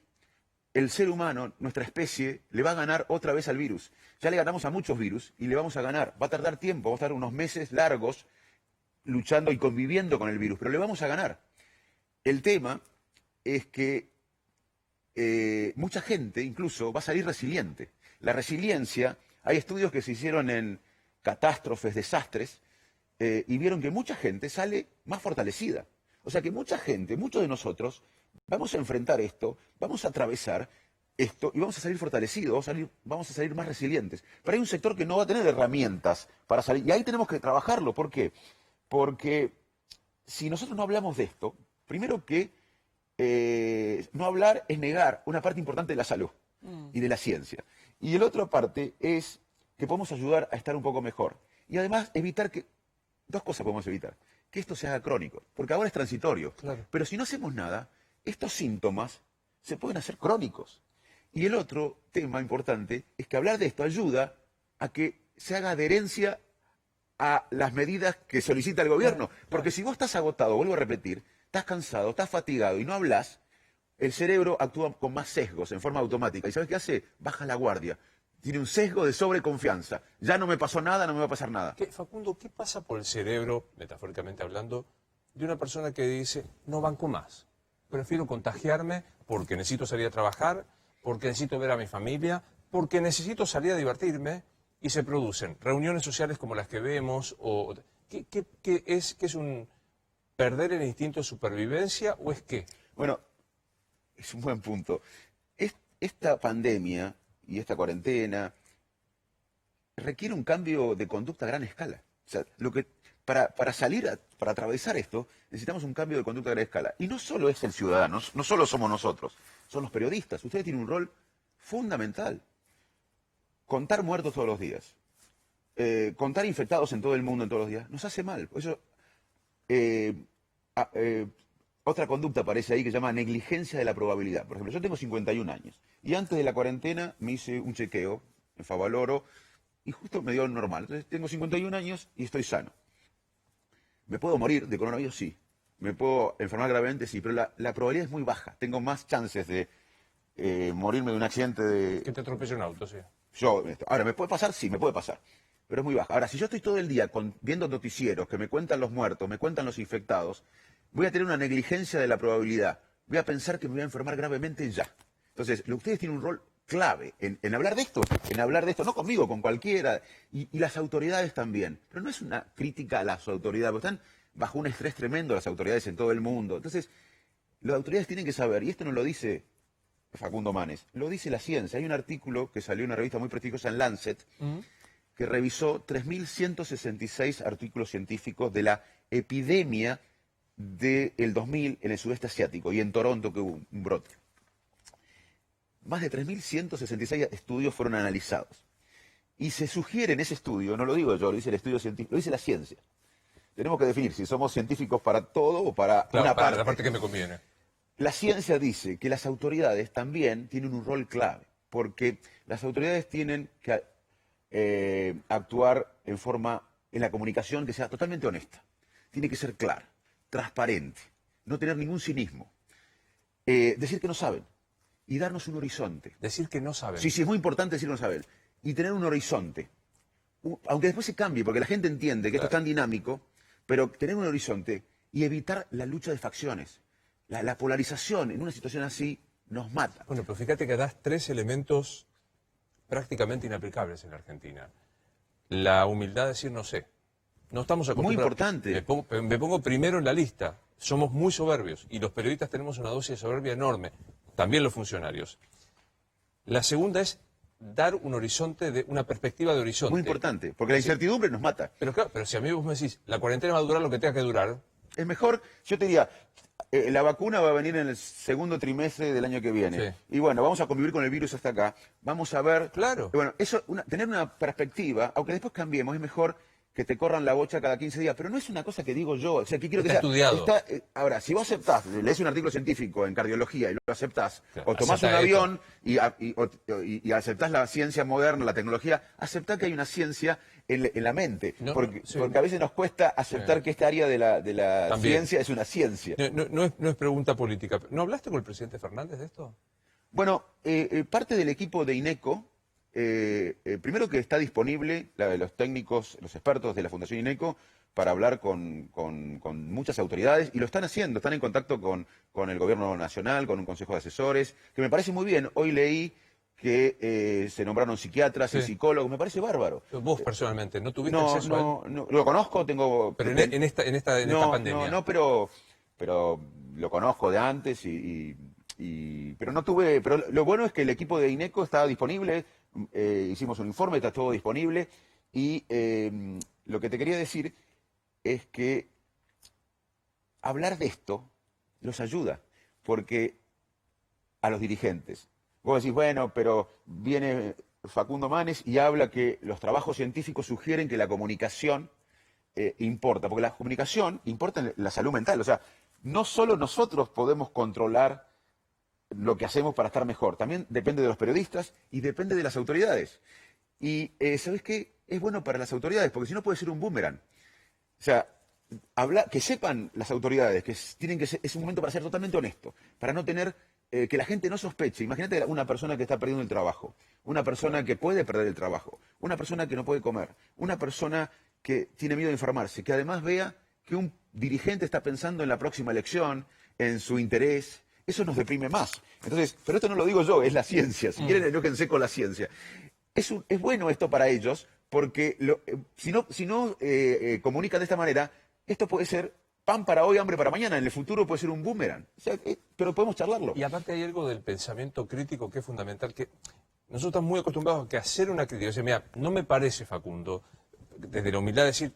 El ser humano, nuestra especie, le va a ganar otra vez al virus. Ya le ganamos a muchos virus y le vamos a ganar. Va a tardar tiempo, va a estar unos meses largos luchando y conviviendo con el virus, pero le vamos a ganar. El tema es que mucha gente incluso va a salir resiliente. La resiliencia, hay estudios que se hicieron en catástrofes, desastres, y vieron que mucha gente sale más fortalecida. O sea que mucha gente, muchos de nosotros, vamos a enfrentar esto, vamos a atravesar esto y vamos a salir fortalecidos, vamos a salir más resilientes. Pero hay un sector que no va a tener herramientas para salir, y ahí tenemos que trabajarlo. ¿Por qué? Porque si nosotros no hablamos de esto, primero que no hablar es negar una parte importante de la salud y de la ciencia. Y la otra parte es que podemos ayudar a estar un poco mejor. Y además evitar dos cosas podemos evitar. Que esto se haga crónico, porque ahora es transitorio. Claro. Pero si no hacemos nada, estos síntomas se pueden hacer crónicos. Y el otro tema importante es que hablar de esto ayuda a que se haga adherencia a las medidas que solicita el gobierno. Porque si vos estás agotado, vuelvo a repetir, estás cansado, estás fatigado y no hablas, el cerebro actúa con más sesgos en forma automática. ¿Y sabes qué hace? Baja la guardia. Tiene un sesgo de sobreconfianza. Ya no me pasó nada, no me va a pasar nada. Facundo, ¿qué pasa por el cerebro, metafóricamente hablando, de una persona que dice, no banco más? Prefiero contagiarme porque necesito salir a trabajar, porque necesito ver a mi familia, porque necesito salir a divertirme, y se producen reuniones sociales como las que vemos, o ¿qué es un perder el instinto de supervivencia o es qué? Bueno, es un buen punto. Esta pandemia y esta cuarentena requiere un cambio de conducta a gran escala. O sea, para salir, para atravesar esto, necesitamos un cambio de conducta a gran escala. Y no solo es el ciudadano, no solo somos nosotros, son los periodistas. Ustedes tienen un rol fundamental. Contar muertos todos los días, contar infectados en todo el mundo en todos los días, nos hace mal. Por eso, otra conducta aparece ahí que se llama negligencia de la probabilidad. Por ejemplo, yo tengo 51 años y antes de la cuarentena me hice un chequeo en Favaloro y justo me dio normal. Entonces tengo 51 años y estoy sano. ¿Me puedo morir de coronavirus? Sí. ¿Me puedo enfermar gravemente? Sí. Pero la probabilidad es muy baja. Tengo más chances de morirme de un accidente de... Que te atropelle un auto, sí. Ahora, ¿me puede pasar? Sí, me puede pasar. Pero es muy baja. Ahora, si yo estoy todo el día viendo noticieros que me cuentan los muertos, me cuentan los infectados, voy a tener una negligencia de la probabilidad. Voy a pensar que me voy a enfermar gravemente ya. Entonces, ustedes tienen un rol clave en hablar de esto, no conmigo, con cualquiera, y las autoridades también. Pero no es una crítica a las autoridades, porque están bajo un estrés tremendo las autoridades en todo el mundo. Entonces, las autoridades tienen que saber, y esto no lo dice Facundo Manes, lo dice la ciencia. Hay un artículo que salió en una revista muy prestigiosa en Lancet, que revisó 3.166 artículos científicos de la epidemia del 2000 en el sudeste asiático y en Toronto que hubo un brote. Más de 3.166 estudios fueron analizados. Y se sugiere en ese estudio, no lo digo yo, lo dice el estudio científico, lo dice la ciencia. Tenemos que definir si somos científicos para todo o para una parte. La parte que me conviene. La ciencia dice que las autoridades también tienen un rol clave, porque las autoridades tienen que actuar en la comunicación que sea totalmente honesta. Tiene que ser clara, transparente, no tener ningún cinismo. Decir que no saben y darnos un horizonte. Decir que no saben. Sí, es muy importante decir que no saben. Y tener un horizonte. Aunque después se cambie, porque la gente entiende que esto es tan dinámico, pero tener un horizonte y evitar la lucha de facciones. La polarización en una situación así nos mata. Bueno, pero fíjate que das 3 elementos prácticamente inaplicables en la Argentina. La humildad de decir no sé. No estamos acostumbrados. Muy importante. Me pongo primero en la lista. Somos muy soberbios y los periodistas tenemos una dosis de soberbia enorme. También los funcionarios. La segunda es dar un horizonte, una perspectiva de horizonte. Muy importante, porque la incertidumbre nos mata. Pero claro, pero si a mí vos me decís, la cuarentena va a durar lo que tenga que durar. Es mejor, yo te diría, la vacuna va a venir en el segundo trimestre del año que viene. Sí. Y bueno, vamos a convivir con el virus hasta acá. Vamos a ver. Claro. Bueno, eso, tener una perspectiva, aunque después cambiemos, es mejor que te corran la bocha cada 15 días. Pero no es una cosa que digo yo. O sea, que quiero que sea. Estudiado. Ahora, si vos aceptás, lees un artículo científico en cardiología y lo aceptás, claro, o tomás un avión y aceptás la ciencia moderna, la tecnología, aceptá que hay una ciencia en la mente. No, porque a veces nos cuesta aceptar que esta área de la ciencia es una ciencia. No es pregunta política. ¿No hablaste con el presidente Fernández de esto? Bueno, parte del equipo de INECO, primero que está disponible, los técnicos, los expertos de la Fundación INECO, para hablar con muchas autoridades, y lo están haciendo, están en contacto con el gobierno nacional, con un consejo de asesores, que me parece muy bien. Hoy leí que se nombraron psiquiatras y psicólogos, me parece bárbaro. Vos personalmente, ¿no tuviste acceso a él? No, lo conozco, tengo... Pero en esta pandemia. No, pero lo conozco de antes pero no tuve... Pero lo bueno es que el equipo de INECO está disponible, hicimos un informe, está todo disponible, y lo que te quería decir es que hablar de esto los ayuda, porque a los dirigentes, vos decís, bueno, pero viene Facundo Manes y habla que los trabajos científicos sugieren que la comunicación importa, porque la comunicación importa en la salud mental, o sea, no solo nosotros podemos controlar lo que hacemos para estar mejor, también depende de los periodistas y depende de las autoridades. Y ¿sabes qué? Es bueno para las autoridades, porque si no puede ser un boomerang. O sea, que sepan las autoridades que es un momento para ser totalmente honesto, para no tener que la gente no sospeche. Imagínate una persona que está perdiendo el trabajo, una persona que puede perder el trabajo, una persona que no puede comer, una persona que tiene miedo de enfermarse, que además vea que un dirigente está pensando en la próxima elección, en su interés. Eso nos deprime más. Entonces, pero esto no lo digo yo, es la ciencia. Si quieren, enóquense con la ciencia. Es bueno esto para ellos, porque si no comunican de esta manera, esto puede ser pan para hoy, hambre para mañana. En el futuro puede ser un boomerang. O sea, pero podemos charlarlo. Y aparte hay algo del pensamiento crítico que es fundamental, que nosotros estamos muy acostumbrados a que hacer una crítica. O sea, mira, no me parece, Facundo, desde la humildad decir,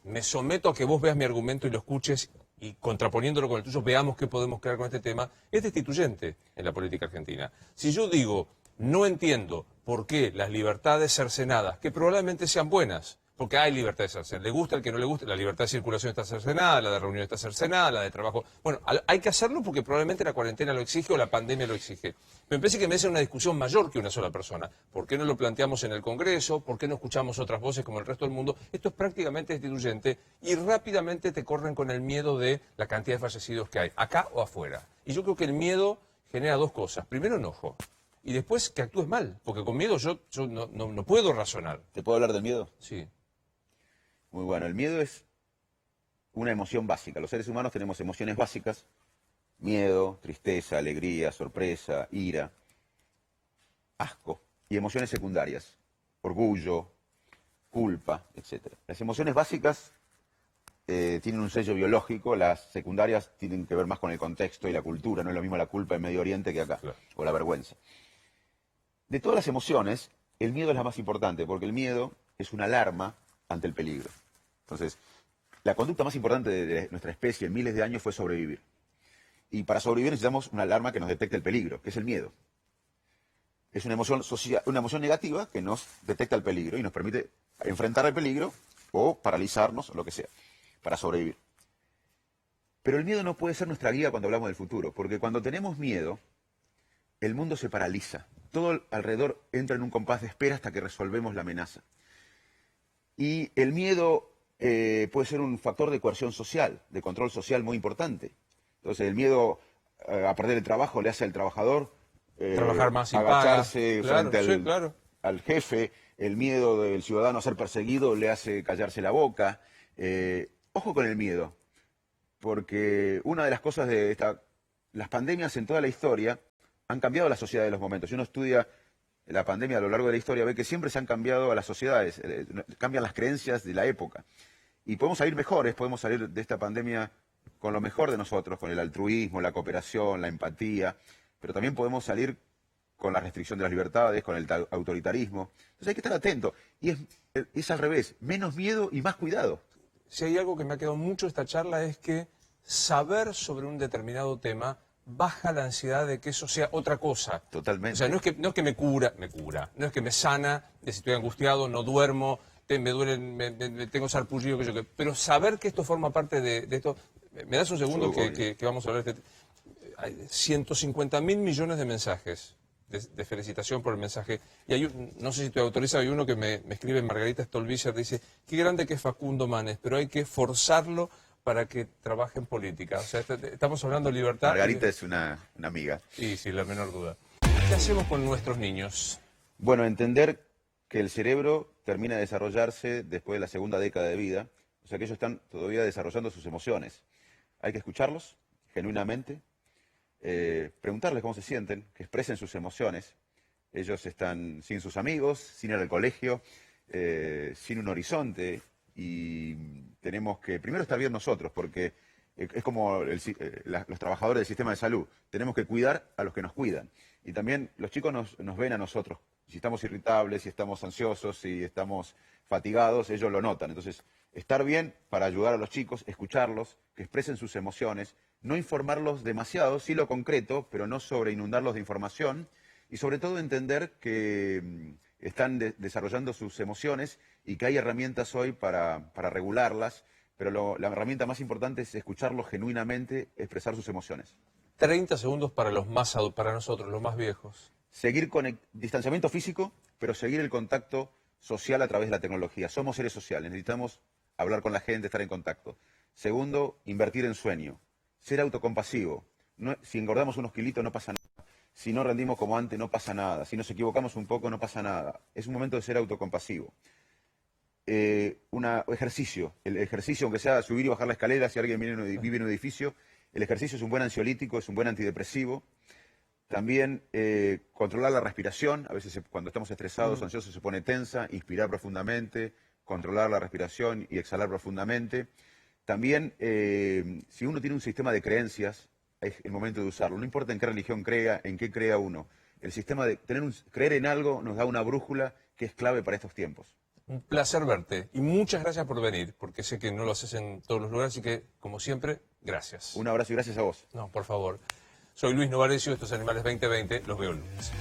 me someto a que vos veas mi argumento y lo escuches, y contraponiéndolo con el tuyo, veamos qué podemos crear con este tema, es destituyente en la política argentina. Si yo digo, no entiendo por qué las libertades cercenadas, que probablemente sean buenas, porque hay libertades cercenadas, le gusta al que no le gusta, la libertad de circulación está cercenada, la de reunión está cercenada, la de trabajo... Bueno, hay que hacerlo porque probablemente la cuarentena lo exige o la pandemia lo exige. Me parece que merece una discusión mayor que una sola persona. ¿Por qué no lo planteamos en el Congreso? ¿Por qué no escuchamos otras voces como el resto del mundo? Esto es prácticamente destituyente y rápidamente te corren con el miedo de la cantidad de fallecidos que hay, acá o afuera. Y yo creo que el miedo genera dos cosas. Primero, enojo. Y después que actúes mal, porque con miedo yo no puedo razonar. ¿Te puedo hablar del miedo? Sí. Muy bueno. El miedo es una emoción básica. Los seres humanos tenemos emociones básicas. Miedo, tristeza, alegría, sorpresa, ira, asco. Y emociones secundarias. Orgullo, culpa, etc. Las emociones básicas tienen un sello biológico. Las secundarias tienen que ver más con el contexto y la cultura. No es lo mismo la culpa en Medio Oriente que acá. Claro. O la vergüenza. De todas las emociones, el miedo es la más importante, porque el miedo es una alarma ante el peligro. Entonces, La conducta más importante de nuestra especie en miles de años fue sobrevivir. Y para sobrevivir necesitamos una alarma que nos detecte el peligro, que es el miedo. Es una emoción una emoción negativa que nos detecta el peligro y nos permite enfrentar el peligro o paralizarnos o lo que sea, para sobrevivir. Pero el miedo no puede ser nuestra guía cuando hablamos del futuro, porque cuando tenemos miedo, el mundo se paraliza. Todo alrededor entra en un compás de espera hasta que resolvemos la amenaza. Y el miedo puede ser un factor de coerción social, de control social muy importante. Entonces el miedo a perder el trabajo le hace al trabajador trabajar más y agacharse paga. frente al jefe. El miedo del ciudadano a ser perseguido le hace callarse la boca. Ojo con el miedo, porque una de las cosas de las pandemias en toda la historia han cambiado la sociedad de los momentos. Si uno estudia la pandemia a lo largo de la historia, ve que siempre se han cambiado a las sociedades, cambian las creencias de la época. Y podemos salir mejores, podemos salir de esta pandemia con lo mejor de nosotros, con el altruismo, la cooperación, la empatía, pero también podemos salir con la restricción de las libertades, con el autoritarismo. Entonces hay que estar atento. Y es al revés, menos miedo y más cuidado. Si hay algo que me ha quedado mucho de esta charla es que saber sobre un determinado tema baja la ansiedad de que eso sea otra cosa. Totalmente. O sea, no es que me cura, no es que me sana, de si estoy angustiado, no duermo, me duelen, tengo sarpullido, pero saber que esto forma parte de esto. ¿Me das un segundo que vamos a hablar de este? Hay 150.000 millones de mensajes de felicitación por el mensaje. Y hay no sé si te autoriza, hay uno que me escribe, Margarita Stolbizer, dice, qué grande que es Facundo Manes, pero hay que forzarlo para que trabaje en política. O sea, estamos hablando de libertad. Margarita es una amiga. Sí, sin la menor duda. ¿Qué hacemos con nuestros niños? Bueno, entender que el cerebro termina de desarrollarse después de la segunda década de vida. O sea que ellos están todavía desarrollando sus emociones. Hay que escucharlos genuinamente, preguntarles cómo se sienten, que expresen sus emociones. Ellos están sin sus amigos, sin ir al colegio, sin un horizonte. Y tenemos que primero estar bien nosotros, porque es como los trabajadores del sistema de salud. Tenemos que cuidar a los que nos cuidan. Y también los chicos nos ven a nosotros. Si estamos irritables, si estamos ansiosos, si estamos fatigados, ellos lo notan. Entonces, estar bien para ayudar a los chicos, escucharlos, que expresen sus emociones, no informarlos demasiado, sí lo concreto, pero no sobreinundarlos de información. Y sobre todo entender que están desarrollando sus emociones y que hay herramientas hoy para regularlas, pero la herramienta más importante es escucharlos genuinamente, expresar sus emociones. 30 segundos para para nosotros, los más viejos. Seguir con distanciamiento físico, pero seguir el contacto social a través de la tecnología. Somos seres sociales, necesitamos hablar con la gente, estar en contacto. Segundo, invertir en sueño. Ser autocompasivo. Si engordamos unos kilitos no pasa nada. Si no rendimos como antes no pasa nada. Si nos equivocamos un poco no pasa nada. Es un momento de ser autocompasivo. Ejercicio. El ejercicio, aunque sea subir y bajar la escalera, si alguien vive en un edificio, el ejercicio es un buen ansiolítico, es un buen antidepresivo. También controlar la respiración. A veces cuando estamos estresados, ansiosos, se pone tensa. Inspirar profundamente, controlar la respiración y exhalar profundamente. También, si uno tiene un sistema de creencias, es el momento de usarlo. No importa en qué religión crea, en qué crea uno. El sistema de creer en algo nos da una brújula que es clave para estos tiempos. Un placer verte y muchas gracias por venir, porque sé que no lo haces en todos los lugares, así que, como siempre, gracias. Un abrazo y gracias a vos. No, por favor. Soy Luis Novarecio, estos Animales 2020, los veo el lunes.